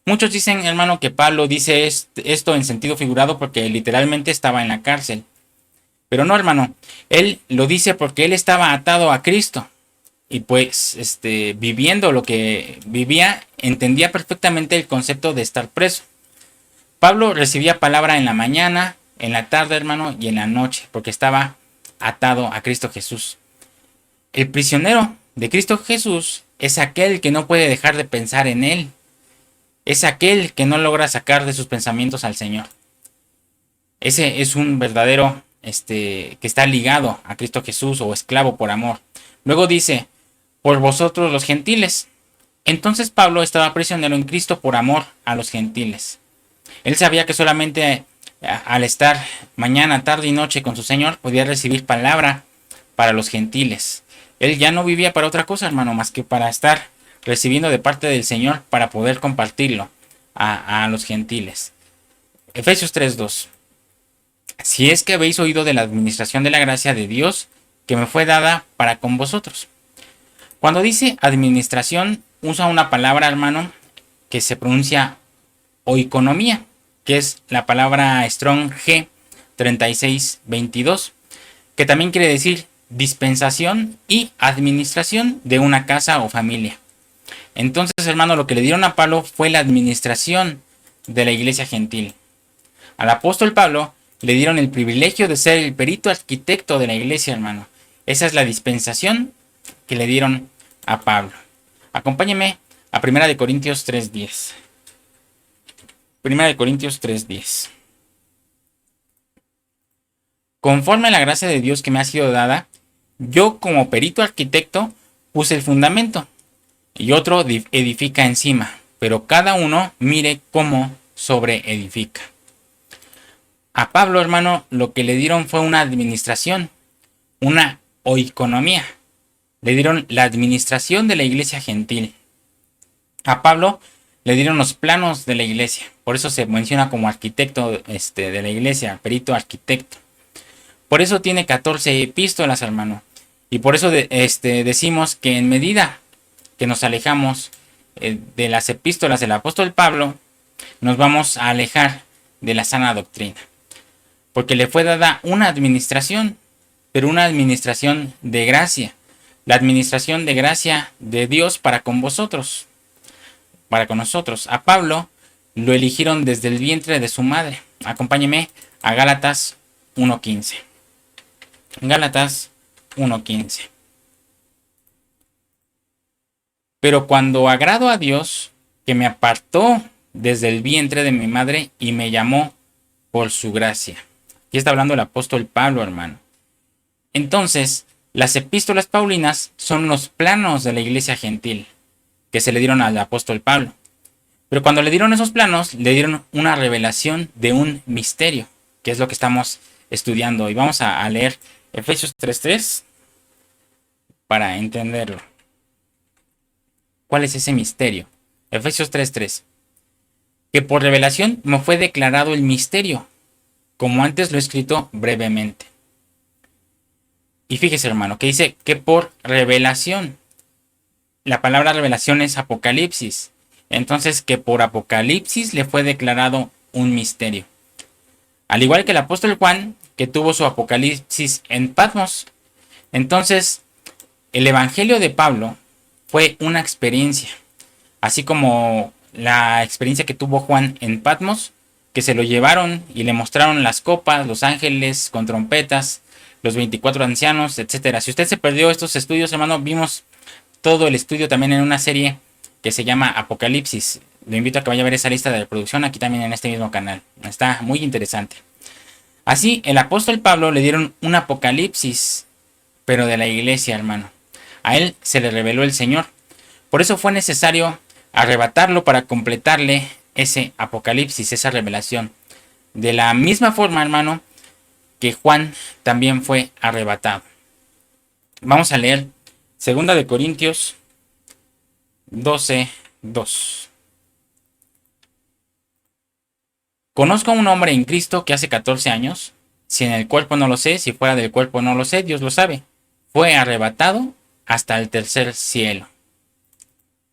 Muchos dicen, hermano, que Pablo dice esto en sentido figurado porque literalmente estaba en la cárcel. Pero no, hermano, él lo dice porque él estaba atado a Cristo. Y pues, viviendo lo que vivía, entendía perfectamente el concepto de estar preso. Pablo recibía palabra en la mañana, en la tarde, hermano, y en la noche, porque estaba atado a Cristo Jesús. El prisionero de Cristo Jesús es aquel que no puede dejar de pensar en él. Es aquel que no logra sacar de sus pensamientos al Señor. Ese es un verdadero que está ligado a Cristo Jesús o esclavo por amor. Luego dice, por vosotros los gentiles. Entonces Pablo estaba prisionero en Cristo por amor a los gentiles. Él sabía que solamente al estar mañana, tarde y noche con su Señor podía recibir palabra para los gentiles. Él ya no vivía para otra cosa, hermano, más que para estar recibiendo de parte del Señor para poder compartirlo a los gentiles. Efesios 3:2. Si es que habéis oído de la administración de la gracia de Dios que me fue dada para con vosotros. Cuando dice administración, usa una palabra, hermano, que se pronuncia oikonomía, que es la palabra Strong G 3622, que también quiere decir dispensación y administración de una casa o familia. Entonces, hermano, lo que le dieron a Pablo fue la administración de la iglesia gentil. Al apóstol Pablo le dieron el privilegio de ser el perito arquitecto de la iglesia, hermano. Esa es la dispensación que le dieron a Pablo. Acompáñeme a 1 Corintios 3:10. 1 Corintios 3:10. Conforme a la gracia de Dios que me ha sido dada, yo como perito arquitecto puse el fundamento y otro edifica encima, pero cada uno mire cómo sobreedifica. A Pablo, hermano, lo que le dieron fue una administración, una oikonomía. Le dieron la administración de la iglesia gentil. A Pablo le dieron los planos de la iglesia. Por eso se menciona como arquitecto de la iglesia, perito arquitecto. Por eso tiene 14 epístolas, hermano. Y por eso decimos que en medida que nos alejamos de las epístolas del apóstol Pablo, nos vamos a alejar de la sana doctrina. porque le fue dada una administración, pero una administración de gracia, la administración de gracia de Dios para con vosotros, para con nosotros. A Pablo lo eligieron desde el vientre de su madre. Acompáñeme a Gálatas 1:15. Gálatas 1:15. Pero cuando agrado a Dios, que me apartó desde el vientre de mi madre y me llamó por su gracia. Aquí está hablando el apóstol Pablo, hermano. Entonces, las epístolas paulinas son los planos de la iglesia gentil que se le dieron al apóstol Pablo. Pero cuando le dieron esos planos, le dieron una revelación de un misterio, que es lo que estamos estudiando. Y vamos a leer Efesios 3:3 para entenderlo. ¿Cuál es ese misterio? Efesios 3:3. Que por revelación me fue declarado el misterio, como antes lo he escrito brevemente. Y fíjese, hermano, que dice que por revelación. La palabra revelación es Apocalipsis. Entonces, que por Apocalipsis le fue declarado un misterio. Al igual que el apóstol Juan, que tuvo su Apocalipsis en Patmos. Entonces, el Evangelio de Pablo fue una experiencia. Así como la experiencia que tuvo Juan en Patmos, que se lo llevaron y le mostraron las copas, los ángeles con trompetas, los 24 ancianos, etc. Si usted se perdió estos estudios, hermano, vimos todo el estudio también en una serie que se llama Apocalipsis. Lo invito a que vaya a ver esa lista de reproducción aquí también en este mismo canal. Está muy interesante. Así, el apóstol Pablo le dieron un Apocalipsis, pero de la iglesia, hermano. A él se le reveló el Señor. Por eso fue necesario arrebatarlo para completarle ese Apocalipsis, esa revelación. De la misma forma, hermano, que Juan también fue arrebatado. Vamos a leer 2 de Corintios 12:2. Conozco a un hombre en Cristo que hace 14 años, si en el cuerpo no lo sé, si fuera del cuerpo no lo sé, Dios lo sabe, fue arrebatado hasta el tercer cielo.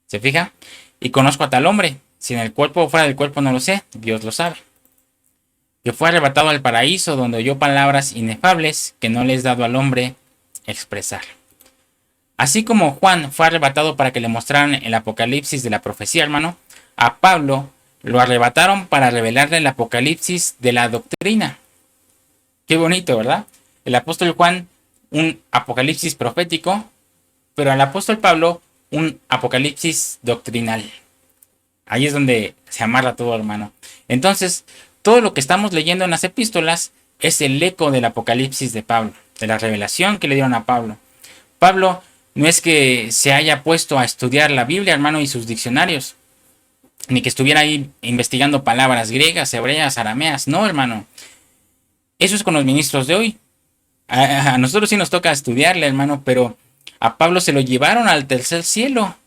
¿Se fija? Y conozco a tal hombre, si en el cuerpo o fuera del cuerpo no lo sé, Dios lo sabe, que fue arrebatado al paraíso, donde oyó palabras inefables que no le es dado al hombre expresar. Así como Juan fue arrebatado para que le mostraran el Apocalipsis de la profecía, hermano, a Pablo lo arrebataron para revelarle el Apocalipsis de la doctrina. Qué bonito, ¿verdad? El apóstol Juan, un Apocalipsis profético, pero al apóstol Pablo, un Apocalipsis doctrinal. Ahí es donde se amarra todo, hermano. Entonces, todo lo que estamos leyendo en las epístolas es el eco del Apocalipsis de Pablo, de la revelación que le dieron a Pablo. Pablo no es que se haya puesto a estudiar la Biblia, hermano, y sus diccionarios, ni que estuviera ahí investigando palabras griegas, hebreas, arameas. No, hermano. Eso es con los ministros de hoy. A nosotros sí nos toca estudiarle, hermano, pero a Pablo se lo llevaron al tercer cielo.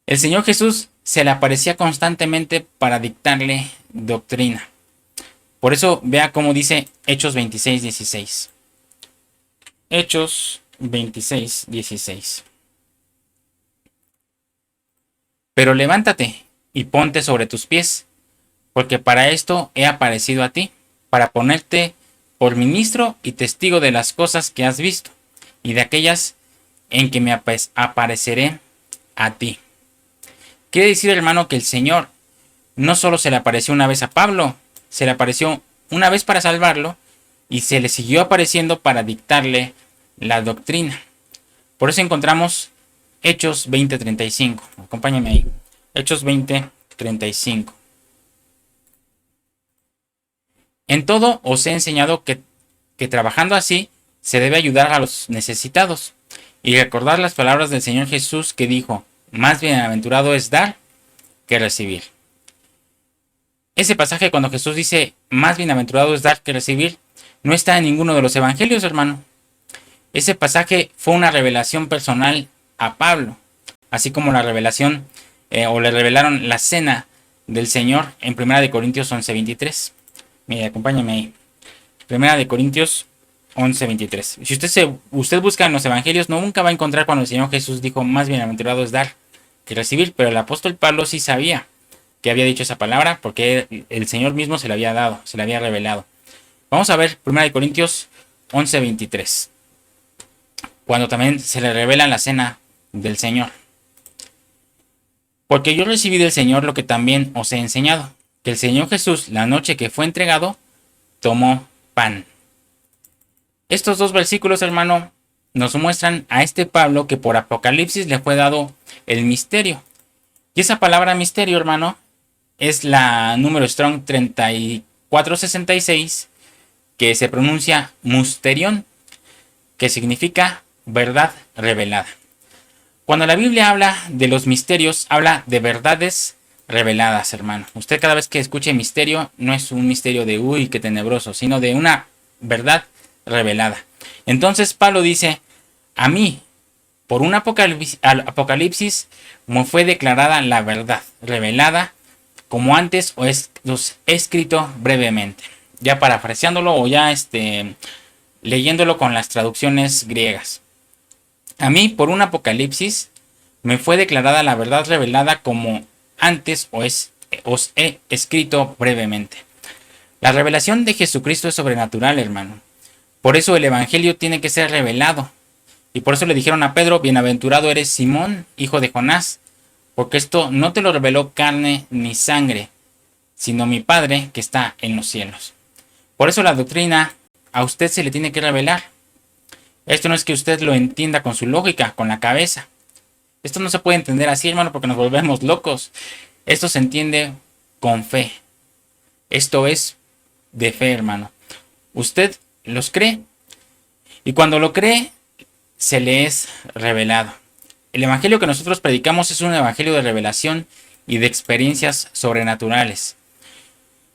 El Señor Jesús se le aparecía constantemente para dictarle doctrina. Por eso vea cómo dice Hechos 26:16. Hechos 26:16. Pero levántate y ponte sobre tus pies, porque para esto he aparecido a ti, para ponerte por ministro y testigo de las cosas que has visto, y de aquellas en que me apareceré a ti. Quiere decir, hermano, que el Señor no solo se le apareció una vez a Pablo, se le apareció una vez para salvarlo, y se le siguió apareciendo para dictarle la doctrina. Por eso encontramos Hechos 20:35. Acompáñame ahí. Hechos 20:35. En todo os he enseñado que trabajando así se debe ayudar a los necesitados y recordar las palabras del Señor Jesús que dijo: más bienaventurado es dar que recibir. Ese pasaje, cuando Jesús dice más bienaventurado es dar que recibir, no está en ninguno de los evangelios, hermano. Ese pasaje fue una revelación personal a Pablo, así como la revelación o le revelaron la cena del Señor en 1 de Corintios 11:23. Mire, acompáñame ahí. 1 de Corintios 11:23. Si usted busca en los evangelios, nunca va a encontrar cuando el Señor Jesús dijo más bienaventurado es dar que recibir, pero el apóstol Pablo sí sabía que había dicho esa palabra porque el Señor mismo se la había dado, se la había revelado. Vamos a ver 1 Corintios 11:23, cuando también se le revela la cena del Señor. Porque yo recibí del Señor lo que también os he enseñado, que el Señor Jesús, la noche que fue entregado, tomó pan. Estos dos versículos, hermano, nos muestran a este Pablo que por Apocalipsis le fue dado el misterio. Y esa palabra misterio, hermano, es la número Strong 3466, que se pronuncia musterión, que significa verdad revelada. Cuando la Biblia habla de los misterios, habla de verdades reveladas, hermano. Usted cada vez que escuche misterio, no es un misterio de uy, qué tenebroso, sino de una verdad revelada. Entonces Pablo dice, a mí, por un apocalipsis, me fue declarada la verdad revelada, como antes os he escrito brevemente. Ya parafraseándolo o ya leyéndolo con las traducciones griegas. A mí, por un apocalipsis, me fue declarada la verdad revelada como antes os he escrito brevemente. La revelación de Jesucristo es sobrenatural, hermano. Por eso el Evangelio tiene que ser revelado. Y por eso le dijeron a Pedro, bienaventurado eres Simón, hijo de Jonás, porque esto no te lo reveló carne ni sangre, sino mi Padre que está en los cielos. Por eso la doctrina a usted se le tiene que revelar. Esto no es que usted lo entienda con su lógica, con la cabeza. Esto no se puede entender así, hermano, porque nos volvemos locos. Esto se entiende con fe. Esto es de fe, hermano. Usted los cree y cuando lo cree, se le es revelado. El evangelio que nosotros predicamos es un evangelio de revelación y de experiencias sobrenaturales.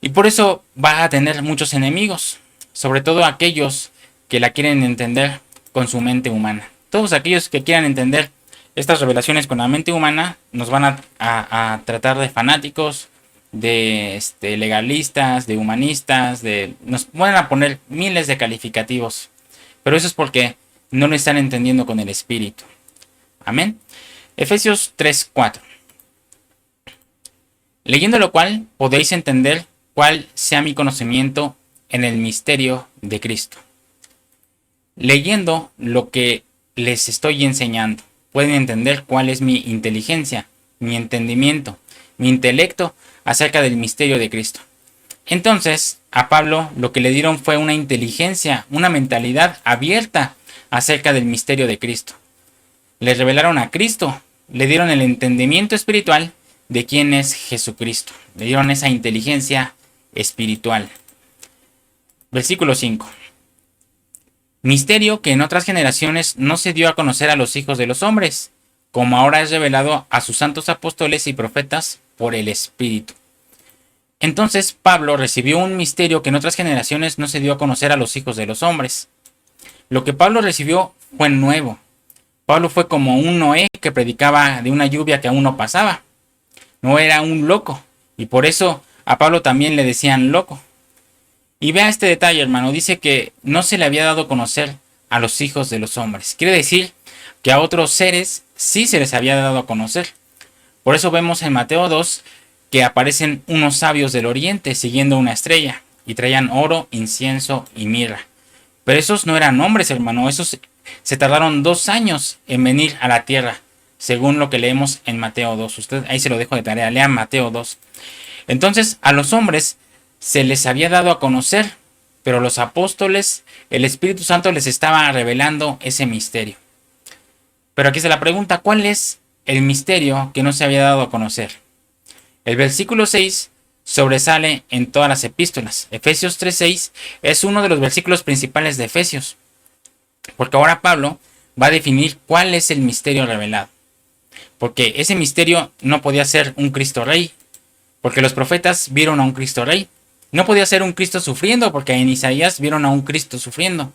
Y por eso va a tener muchos enemigos, sobre todo aquellos que la quieren entender con su mente humana. Todos aquellos que quieran entender estas revelaciones con la mente humana nos van a tratar de fanáticos, de legalistas, de humanistas, nos van a poner miles de calificativos. Pero eso es porque no lo están entendiendo con el Espíritu. Amén. Efesios 3:4. Leyendo lo cual podéis entender cuál sea mi conocimiento en el misterio de Cristo. Leyendo lo que les estoy enseñando, pueden entender cuál es mi inteligencia, mi entendimiento, mi intelecto acerca del misterio de Cristo. Entonces, a Pablo lo que le dieron fue una inteligencia, una mentalidad abierta acerca del misterio de Cristo. Le revelaron a Cristo, le dieron el entendimiento espiritual de quién es Jesucristo. Le dieron esa inteligencia espiritual. Versículo 5. Misterio que en otras generaciones no se dio a conocer a los hijos de los hombres, como ahora es revelado a sus santos apóstoles y profetas por el Espíritu. Entonces Pablo recibió un misterio que en otras generaciones no se dio a conocer a los hijos de los hombres. Lo que Pablo recibió fue nuevo. Pablo fue como un Noé que predicaba de una lluvia que aún no pasaba. No era un loco, y por eso a Pablo también le decían loco. Y vea este detalle, hermano, dice que no se le había dado a conocer a los hijos de los hombres. Quiere decir que a otros seres sí se les había dado a conocer. Por eso vemos en Mateo 2 que aparecen unos sabios del oriente siguiendo una estrella y traían oro, incienso y mirra. Pero esos no eran hombres, hermano, esos se tardaron 2 años en venir a la tierra, según lo que leemos en Mateo 2. Usted ahí se lo dejo de tarea, lean Mateo 2. Entonces a los hombres se les había dado a conocer, pero los apóstoles, el Espíritu Santo les estaba revelando ese misterio. Pero aquí se la pregunta, ¿cuál es el misterio que no se había dado a conocer? El versículo 6 sobresale en todas las epístolas. Efesios 3:6 es uno de los versículos principales de Efesios, porque ahora Pablo va a definir cuál es el misterio revelado. Porque ese misterio no podía ser un Cristo Rey, porque los profetas vieron a un Cristo Rey. No podía ser un Cristo sufriendo, porque en Isaías vieron a un Cristo sufriendo.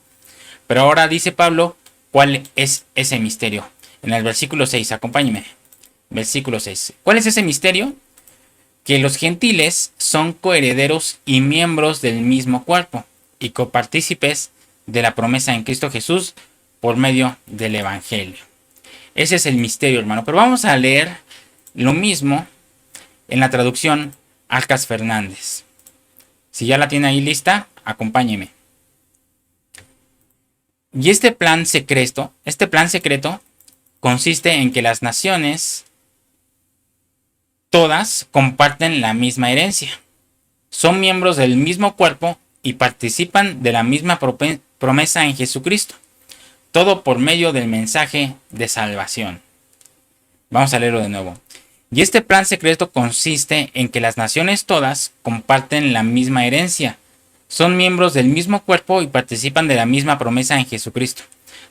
Pero ahora dice Pablo cuál es ese misterio. En el versículo 6, acompáñeme. Versículo 6. ¿Cuál es ese misterio? Que los gentiles son coherederos y miembros del mismo cuerpo y copartícipes de la promesa en Cristo Jesús por medio del Evangelio. Ese es el misterio, hermano. Pero vamos a leer lo mismo en la traducción Arcas Fernández. Si ya la tiene ahí lista, acompáñeme. Y este plan secreto consiste en que las naciones todas comparten la misma herencia. Son miembros del mismo cuerpo y participan de la misma promesa en Jesucristo. Todo por medio del mensaje de salvación. Vamos a leerlo de nuevo. Y este plan secreto consiste en que las naciones todas comparten la misma herencia. Son miembros del mismo cuerpo y participan de la misma promesa en Jesucristo.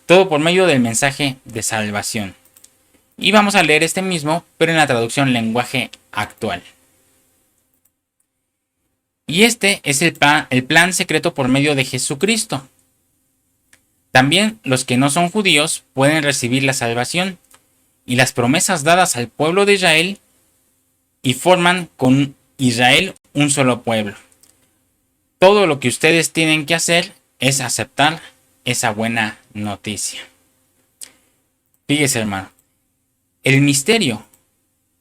Todo por medio del mensaje de salvación. Y vamos a leer este mismo, pero en la traducción lenguaje actual. Y este es el plan secreto por medio de Jesucristo. También los que no son judíos pueden recibir la salvación y las promesas dadas al pueblo de Israel y forman con Israel un solo pueblo. Todo lo que ustedes tienen que hacer es aceptar esa buena noticia. Fíjese, hermano, el misterio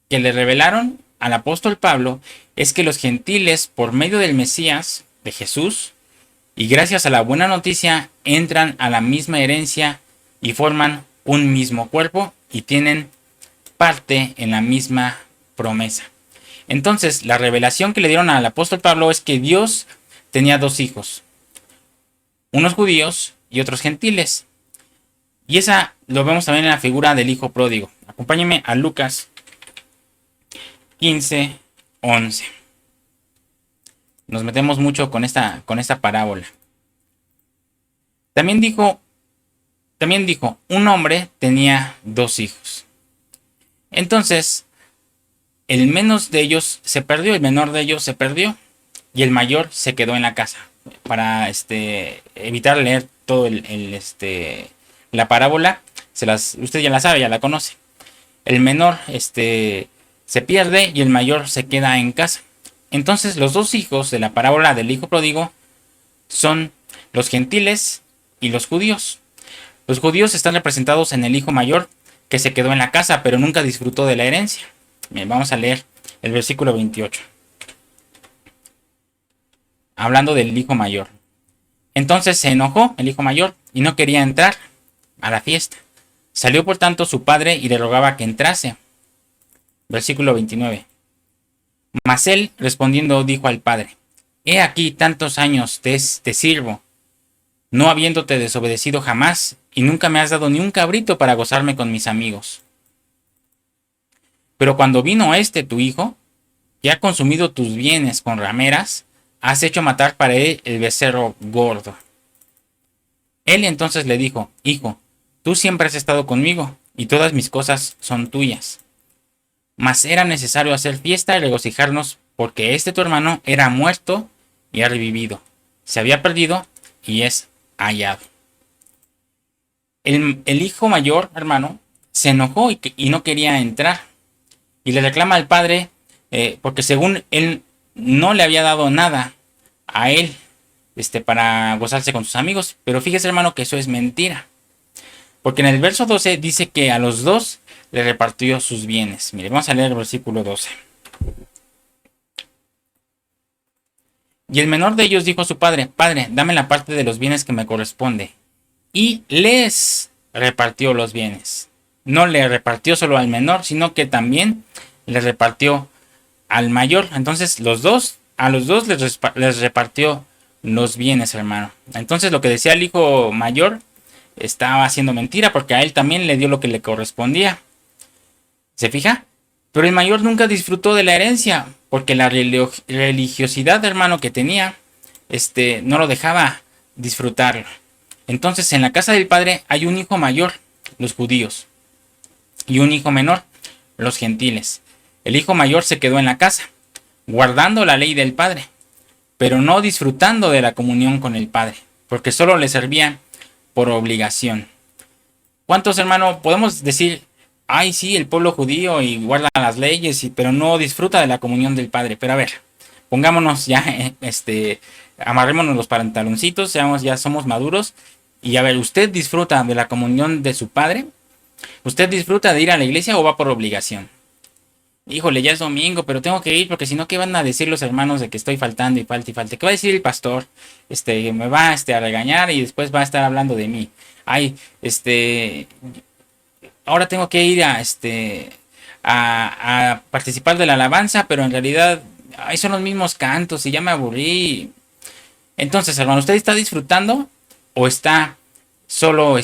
que le revelaron al apóstol Pablo es que los gentiles, por medio del Mesías, de Jesús, y gracias a la buena noticia, entran a la misma herencia y forman un mismo cuerpo y tienen parte en la misma promesa. Entonces, la revelación que le dieron al apóstol Pablo es que Dios tenía dos hijos, unos judíos y otros gentiles. Y esa lo vemos también en la figura del hijo pródigo. Acompáñenme a Lucas 15:11. Nos metemos mucho con esta parábola. También dijo, un hombre tenía dos hijos. Entonces, el menor de ellos se perdió, y el mayor se quedó en la casa. Para evitar leer todo la parábola, usted ya la sabe, ya la conoce. El menor se pierde y el mayor se queda en casa. Entonces, los dos hijos de la parábola del hijo pródigo son los gentiles y los judíos. Los judíos están representados en el hijo mayor, que se quedó en la casa pero nunca disfrutó de la herencia. Bien, vamos a leer el versículo 28. Hablando del hijo mayor. Entonces se enojó el hijo mayor y no quería entrar a la fiesta. Salió por tanto su padre y le rogaba que entrase. Versículo 29. Mas él respondiendo dijo al padre: He aquí tantos años te sirvo, no habiéndote desobedecido jamás, y nunca me has dado ni un cabrito para gozarme con mis amigos. Pero cuando vino tu hijo, que ha consumido tus bienes con rameras, has hecho matar para él el becerro gordo. Él entonces le dijo: Hijo, tú siempre has estado conmigo, y todas mis cosas son tuyas. Mas era necesario hacer fiesta y regocijarnos, porque tu hermano era muerto y ha revivido. Se había perdido y es hallado. El hijo mayor, hermano, se enojó y no quería entrar. Y le reclama al padre, porque según él no le había dado nada a él para gozarse con sus amigos. Pero fíjese, hermano, que eso es mentira. Porque en el verso 12 dice que a los dos le repartió sus bienes. Mire, vamos a leer el versículo 12. Y el menor de ellos dijo a su padre: Padre, dame la parte de los bienes que me corresponde. Y les repartió los bienes. No le repartió solo al menor, sino que también le repartió al mayor. Entonces a los dos les repartió los bienes, hermano. Entonces lo que decía el hijo mayor estaba haciendo mentira, porque a él también le dio lo que le correspondía. ¿Se fija? Pero el mayor nunca disfrutó de la herencia, porque la religiosidad, hermano, que tenía, no lo dejaba disfrutarlo. Entonces, en la casa del padre hay un hijo mayor, los judíos, y un hijo menor, los gentiles. El hijo mayor se quedó en la casa, guardando la ley del padre, pero no disfrutando de la comunión con el padre, porque solo le servía por obligación. ¿Cuántos, hermano, podemos decir: ay, sí, el pueblo judío y guarda las leyes, pero no disfruta de la comunión del padre? Pero a ver, pongámonos ya, amarrémonos los pantaloncitos, ya somos maduros. Y a ver, ¿usted disfruta de la comunión de su padre? ¿Usted disfruta de ir a la iglesia o va por obligación? híjole, ya es domingo, pero tengo que ir porque si no, ¿qué van a decir los hermanos de que estoy faltando y falta y falta? ¿Qué va a decir el pastor? Me va a regañar y después va a estar hablando de mí. Ay, ahora tengo que ir a participar de la alabanza, pero en realidad, ay, son los mismos cantos y ya me aburrí. Entonces, hermano, ¿usted está disfrutando o está solo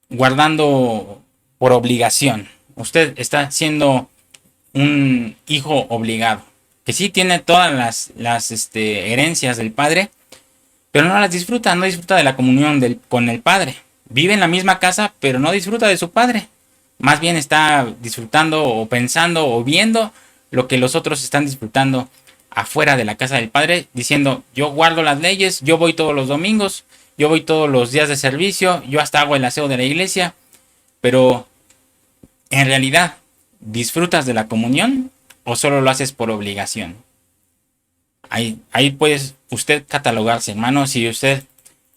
guardando por obligación? Usted está siendo un hijo obligado, que sí tiene todas las herencias del padre, pero no las disfruta, no disfruta de la comunión con el padre. Vive en la misma casa, pero no disfruta de su padre. Más bien está disfrutando o pensando o viendo lo que los otros están disfrutando afuera de la casa del padre, diciendo, yo guardo las leyes, yo voy todos los domingos, yo voy todos los días de servicio, yo hasta hago el aseo de la iglesia, pero en realidad, ¿disfrutas de la comunión o solo lo haces por obligación? Ahí puede usted catalogarse, hermano, si usted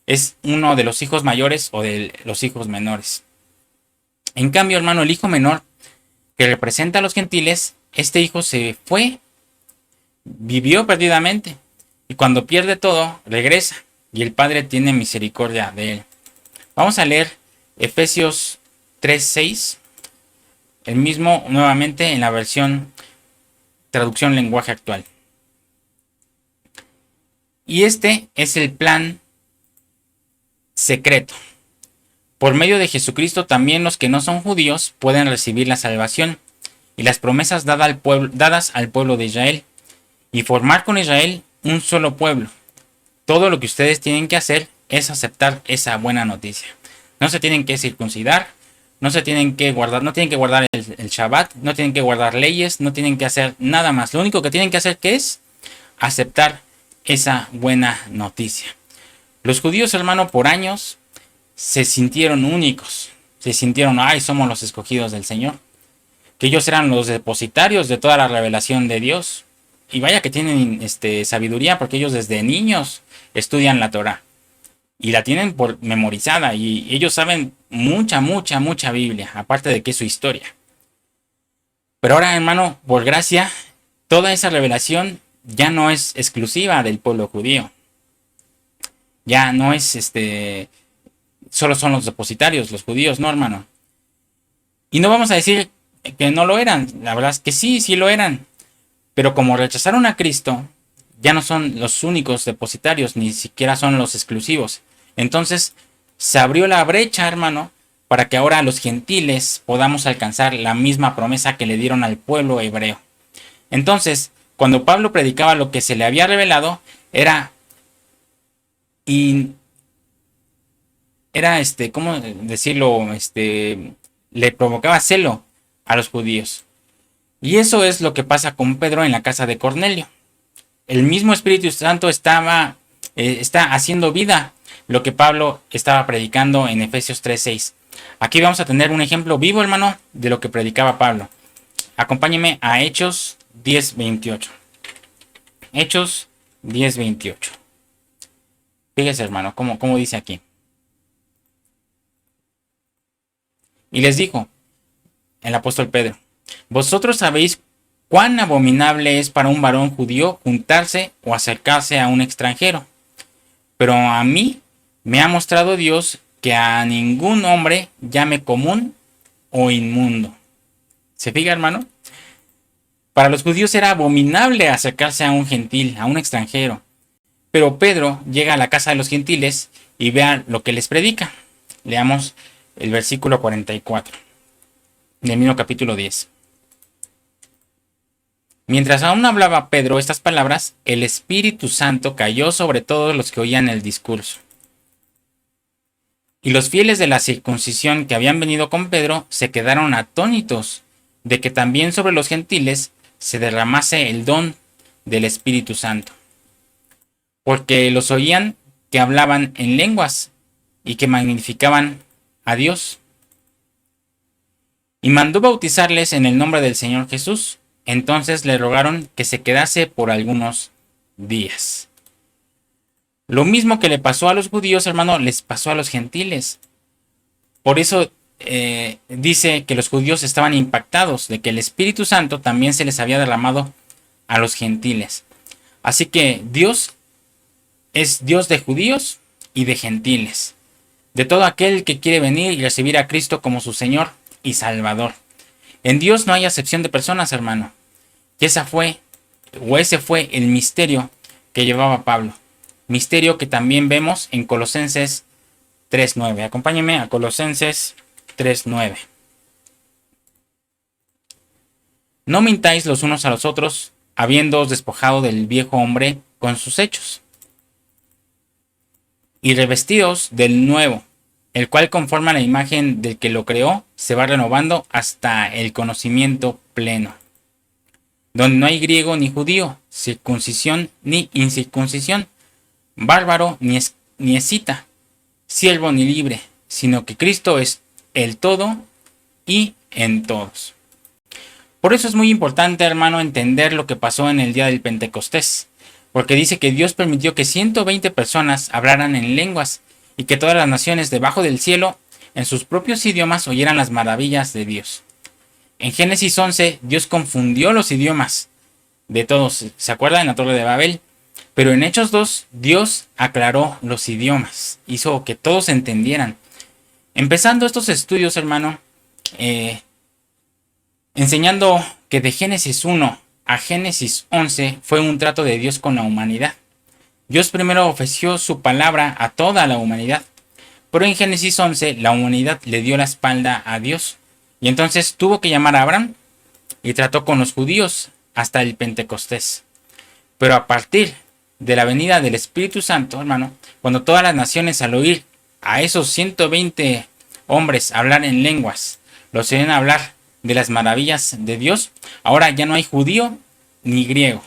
es uno de los hijos mayores o de los hijos menores. En cambio, hermano, el hijo menor que representa a los gentiles, este hijo se fue, vivió perdidamente, y cuando pierde todo, regresa, y el Padre tiene misericordia de él. Vamos a leer Efesios 3:6, el mismo nuevamente en la versión traducción lenguaje actual. Y este es el plan secreto. Por medio de Jesucristo también los que no son judíos pueden recibir la salvación y las promesas dadas al pueblo de Israel y formar con Israel un solo pueblo. Todo lo que ustedes tienen que hacer es aceptar esa buena noticia. No se tienen que circuncidar, no tienen que guardar el Shabbat, no tienen que guardar leyes, no tienen que hacer nada más. Lo único que tienen que hacer que es aceptar esa buena noticia. Los judíos, hermano, por años se sintieron únicos. Se sintieron, ay, somos los escogidos del Señor. Que ellos eran los depositarios de toda la revelación de Dios. Y vaya que tienen sabiduría, porque ellos desde niños estudian la Torah. Y la tienen por memorizada. Y ellos saben mucha Biblia. Aparte de que es su historia. Pero ahora, hermano, por gracia, toda esa revelación ya no es exclusiva del pueblo judío. Ya no es solo son los depositarios, los judíos, no, hermano. Y no vamos a decir que no lo eran. La verdad es que sí lo eran. Pero como rechazaron a Cristo, ya no son los únicos depositarios, ni siquiera son los exclusivos. Entonces, se abrió la brecha, hermano, para que ahora los gentiles podamos alcanzar la misma promesa que le dieron al pueblo hebreo. Entonces, cuando Pablo predicaba lo que se le había revelado, ¿cómo decirlo? Le provocaba celo a los judíos. Y eso es lo que pasa con Pedro en la casa de Cornelio. El mismo Espíritu Santo está haciendo vida lo que Pablo estaba predicando en Efesios 3:6. Aquí vamos a tener un ejemplo vivo, hermano, de lo que predicaba Pablo. Acompáñeme a Hechos 10:28. Hechos 10:28. Fíjese, hermano, cómo dice aquí. Y les dijo el apóstol Pedro: vosotros sabéis cuán abominable es para un varón judío juntarse o acercarse a un extranjero. Pero a mí me ha mostrado Dios que a ningún hombre llame común o inmundo. ¿Se fija, hermano? Para los judíos era abominable acercarse a un gentil, a un extranjero. Pero Pedro llega a la casa de los gentiles y vean lo que les predica. Leamos el versículo 44 del mismo capítulo 10. Mientras aún hablaba Pedro estas palabras, el Espíritu Santo cayó sobre todos los que oían el discurso. Y los fieles de la circuncisión que habían venido con Pedro se quedaron atónitos de que también sobre los gentiles se derramase el don del Espíritu Santo. Porque los oían que hablaban en lenguas y que magnificaban a Dios. Y mandó bautizarles en el nombre del Señor Jesús. Entonces le rogaron que se quedase por algunos días. Lo mismo que le pasó a los judíos, hermano, les pasó a los gentiles. Por eso dice que los judíos estaban impactados de que el Espíritu Santo también se les había derramado a los gentiles. Así que Dios es Dios de judíos y de gentiles, de todo aquel que quiere venir y recibir a Cristo como su Señor y Salvador. En Dios no hay acepción de personas, hermano. Y ese fue el misterio que llevaba Pablo. Misterio que también vemos en Colosenses 3:9. Acompáñenme a Colosenses 3:9. No mintáis los unos a los otros, habiéndoos despojado del viejo hombre con sus hechos, y revestidos del nuevo, el cual conforme a la imagen del que lo creó, se va renovando hasta el conocimiento pleno, donde no hay griego ni judío, circuncisión ni incircuncisión, bárbaro ni escita, siervo ni libre, sino que Cristo es el todo y en todos. Por eso es muy importante, hermano, entender lo que pasó en el día del Pentecostés, porque dice que Dios permitió que 120 personas hablaran en lenguas y que todas las naciones debajo del cielo, en sus propios idiomas, oyeran las maravillas de Dios. En Génesis 11, Dios confundió los idiomas de todos, ¿se acuerdan? En la Torre de Babel. Pero en Hechos 2, Dios aclaró los idiomas, hizo que todos entendieran. Empezando estos estudios, hermano, enseñando que de Génesis 1 a Génesis 11 fue un trato de Dios con la humanidad. Dios primero ofreció su palabra a toda la humanidad, pero en Génesis 11 la humanidad le dio la espalda a Dios, y entonces tuvo que llamar a Abraham y trató con los judíos hasta el Pentecostés. Pero a partir de la venida del Espíritu Santo, hermano, cuando todas las naciones al oír a esos 120 hombres hablar en lenguas, los oían hablar de las maravillas de Dios, ahora ya no hay judío ni griego,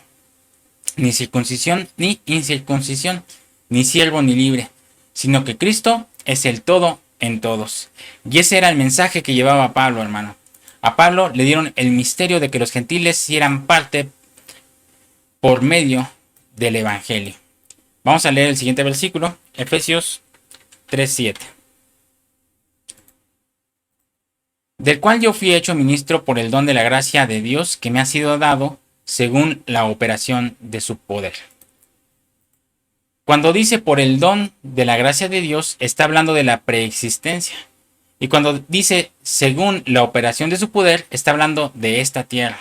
ni circuncisión ni incircuncisión, ni siervo ni libre, sino que Cristo es el todo en todos. Y ese era el mensaje que llevaba Pablo, hermano. A Pablo le dieron el misterio de que los gentiles eran parte por medio del Evangelio. Vamos a leer el siguiente versículo, Efesios 3:7. Del cual yo fui hecho ministro por el don de la gracia de Dios que me ha sido dado según la operación de su poder. Cuando dice por el don de la gracia de Dios, está hablando de la preexistencia. Y cuando dice según la operación de su poder, está hablando de esta tierra.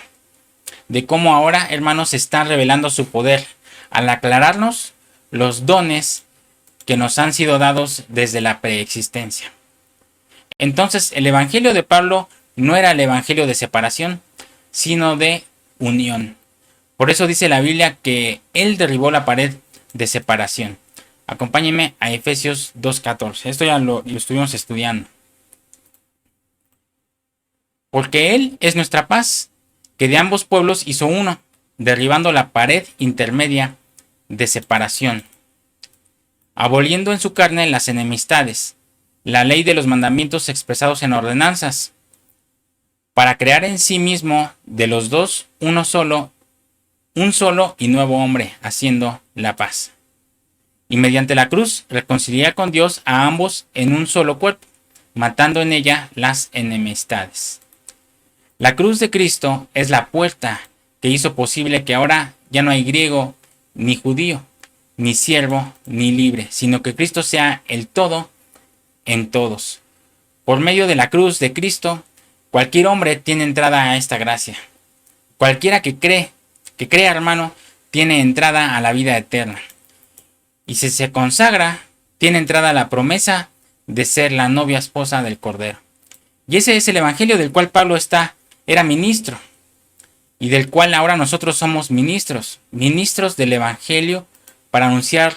De cómo ahora, hermanos, se está revelando su poder al aclararnos los dones que nos han sido dados desde la preexistencia. Entonces, el evangelio de Pablo no era el evangelio de separación, sino de unión. Por eso dice la Biblia que él derribó la pared de separación. Acompáñenme a Efesios 2:14. Esto ya lo estuvimos estudiando. Porque él es nuestra paz, que de ambos pueblos hizo uno, derribando la pared intermedia de separación, aboliendo en su carne las enemistades, la ley de los mandamientos expresados en ordenanzas, para crear en sí mismo de los dos un solo y nuevo hombre, haciendo la paz. Y mediante la cruz reconciliar con Dios a ambos en un solo cuerpo, matando en ella las enemistades. La cruz de Cristo es la puerta que hizo posible que ahora ya no hay griego ni judío, ni siervo ni libre, sino que Cristo sea el todo en todos. Por medio de la cruz de Cristo, cualquier hombre tiene entrada a esta gracia. Cualquiera que crea, hermano, tiene entrada a la vida eterna. Y si se consagra, tiene entrada a la promesa de ser la novia esposa del Cordero. Y ese es el evangelio del cual Pablo era ministro. Y del cual ahora nosotros somos ministros del evangelio para anunciar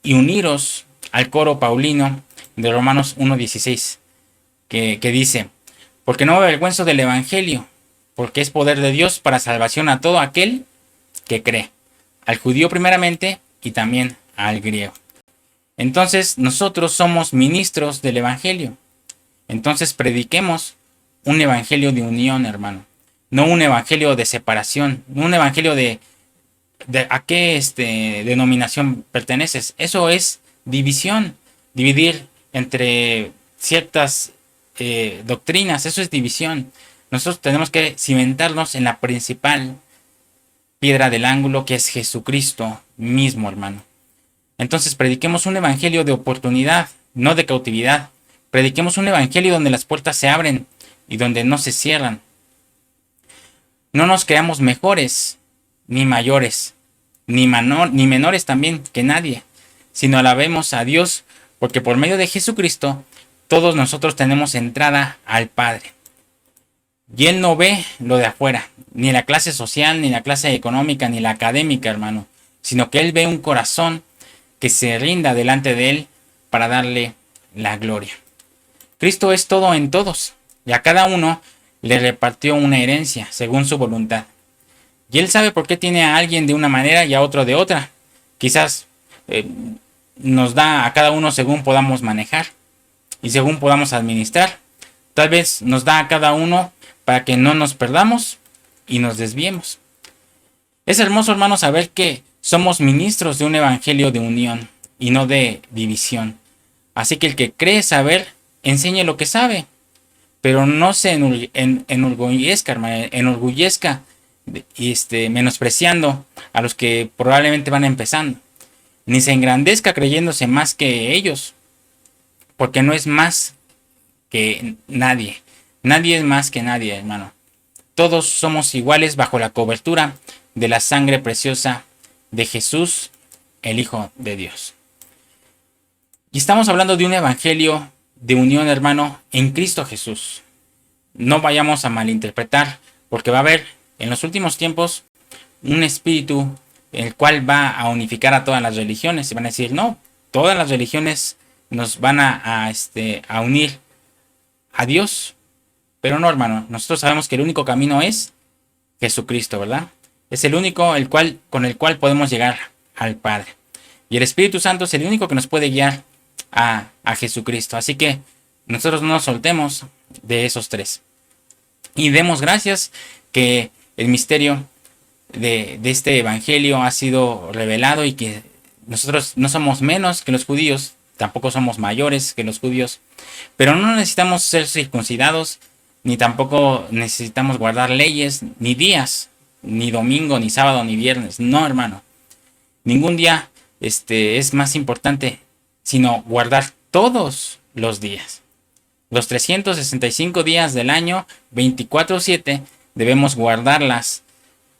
y uniros al coro paulino de Romanos 1:16, que dice: porque no me avergüenzo del evangelio, porque es poder de Dios para salvación a todo aquel que cree, al judío primeramente y también al griego. Entonces nosotros somos ministros del evangelio. Entonces prediquemos un evangelio de unión, hermano, no un evangelio de separación, no un evangelio de a qué denominación perteneces. Eso es división, dividir entre ciertas doctrinas, eso es división. Nosotros tenemos que cimentarnos en la principal piedra del ángulo, que es Jesucristo mismo, hermano. Entonces prediquemos un evangelio de oportunidad, no de cautividad. Prediquemos un evangelio donde las puertas se abren y donde no se cierran. No nos creamos mejores, ni mayores, ni menores también que nadie, sino alabemos a Dios, porque por medio de Jesucristo todos nosotros tenemos entrada al Padre. Y Él no ve lo de afuera, ni la clase social, ni la clase económica, ni la académica, hermano, sino que Él ve un corazón que se rinda delante de Él para darle la gloria. Cristo es todo en todos, y a cada uno le repartió una herencia según su voluntad. Y Él sabe por qué tiene a alguien de una manera y a otro de otra. Quizás nos da a cada uno según podamos manejar y según podamos administrar. Tal vez nos da a cada uno para que no nos perdamos y nos desviemos. Es hermoso, hermano, saber que somos ministros de un evangelio de unión y no de división. Así que el que cree saber, enseñe lo que sabe, pero no se enorgullezca, hermano, menospreciando a los que probablemente van empezando. Ni se engrandezca creyéndose más que ellos, porque no es más que nadie. Nadie es más que nadie, hermano. Todos somos iguales bajo la cobertura de la sangre preciosa de Jesús, el Hijo de Dios. Y estamos hablando de un evangelio de unión, hermano, en Cristo Jesús. No vayamos a malinterpretar, porque va a haber en los últimos tiempos un espíritu el cual va a unificar a todas las religiones. Y van a decir, no, todas las religiones nos van a unir a Dios. Pero no, hermano, nosotros sabemos que el único camino es Jesucristo, ¿verdad? Es el único con el cual podemos llegar al Padre. Y el Espíritu Santo es el único que nos puede guiar a Jesucristo. Así que nosotros no nos soltemos de esos tres. Y demos gracias que el misterio de este evangelio ha sido revelado y que nosotros no somos menos que los judíos, tampoco somos mayores que los judíos, pero no necesitamos ser circuncidados, ni tampoco necesitamos guardar leyes, ni días, ni domingo, ni sábado, ni viernes. No, hermano. Ningún día es más importante, sino guardar todos los días. Los 365 días del año, 24/7, debemos guardarlas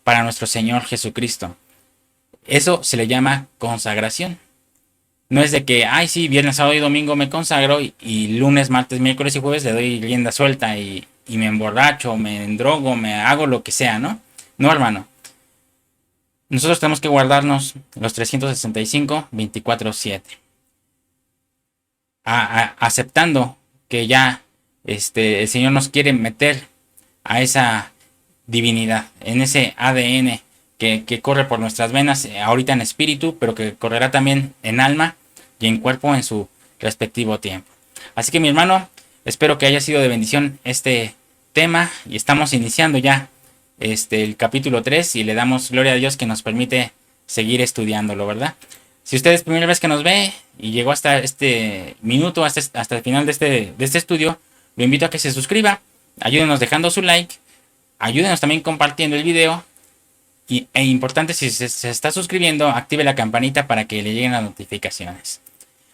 para nuestro Señor Jesucristo. Eso se le llama consagración. No es de que, ay sí, viernes, sábado y domingo me consagro y lunes, martes, miércoles y jueves le doy rienda suelta y me emborracho, me endrogo, me hago lo que sea, ¿no? No, hermano. Nosotros tenemos que guardarnos los 365, 24/7. Aceptando que ya el Señor nos quiere meter a esa divinidad, en ese ADN que corre por nuestras venas, ahorita en espíritu, pero que correrá también en alma y en cuerpo en su respectivo tiempo. Así que, mi hermano, espero que haya sido de bendición este tema y estamos iniciando ya el capítulo 3 y le damos gloria a Dios que nos permite seguir estudiándolo, ¿verdad? Si usted es primera vez que nos ve y llegó hasta este minuto, hasta el final de este estudio, lo invito a que se suscriba, ayúdenos dejando su like, ayúdenos también compartiendo el video e importante, si se está suscribiendo, active la campanita para que le lleguen las notificaciones.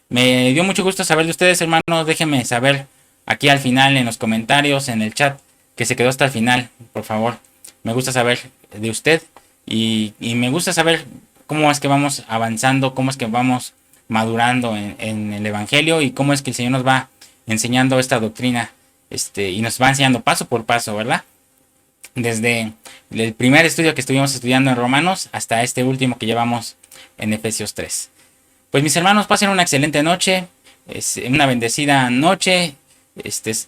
Me dio mucho gusto saber de ustedes, hermanos. Déjenme saber aquí al final en los comentarios, en el chat, que se quedó hasta el final, por favor. Me gusta saber de usted y me gusta saber cómo es que vamos avanzando, cómo es que vamos madurando en el Evangelio y cómo es que el Señor nos va enseñando esta doctrina y nos va enseñando paso por paso, ¿verdad? Desde el primer estudio que estuvimos estudiando en Romanos hasta este último que llevamos en Efesios 3. Pues mis hermanos, pasen una excelente noche, una bendecida noche.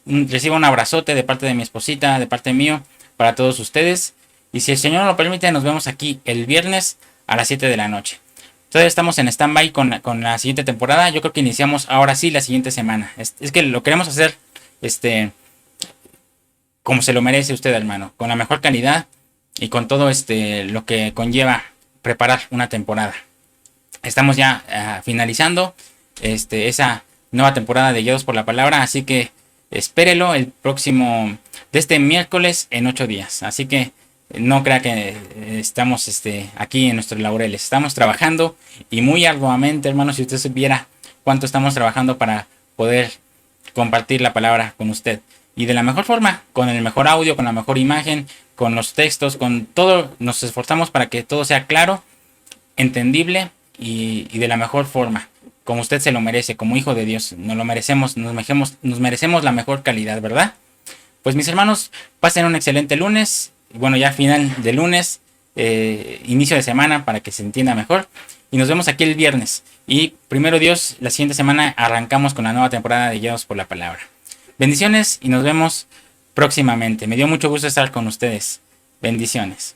Recibo un abrazote de parte de mi esposita, de parte mío, para todos ustedes. Y si el Señor lo permite, nos vemos aquí el viernes a las 7 de la noche. Todavía estamos en stand-by con la siguiente temporada. Yo creo que iniciamos ahora sí la siguiente semana. Es que lo queremos hacer como se lo merece usted, hermano, con la mejor calidad y con todo lo que conlleva preparar una temporada. Estamos ya finalizando esa nueva temporada de Guiados por la Palabra, así que espérelo el próximo, de este miércoles en 8 días. Así que no crea que estamos aquí en nuestros laureles. Estamos trabajando y muy arduamente, hermanos. Si usted viera cuánto estamos trabajando para poder compartir la palabra con usted. Y de la mejor forma, con el mejor audio, con la mejor imagen, con los textos, con todo. Nos esforzamos para que todo sea claro, entendible y de la mejor forma. Como usted se lo merece, como hijo de Dios. Nos lo merecemos, nos merecemos la mejor calidad, ¿verdad? Pues mis hermanos, pasen un excelente lunes. Bueno, ya final de lunes, inicio de semana para que se entienda mejor. Y nos vemos aquí el viernes. Y primero Dios, la siguiente semana arrancamos con la nueva temporada de Guiados por la Palabra. Bendiciones y nos vemos próximamente. Me dio mucho gusto estar con ustedes. Bendiciones.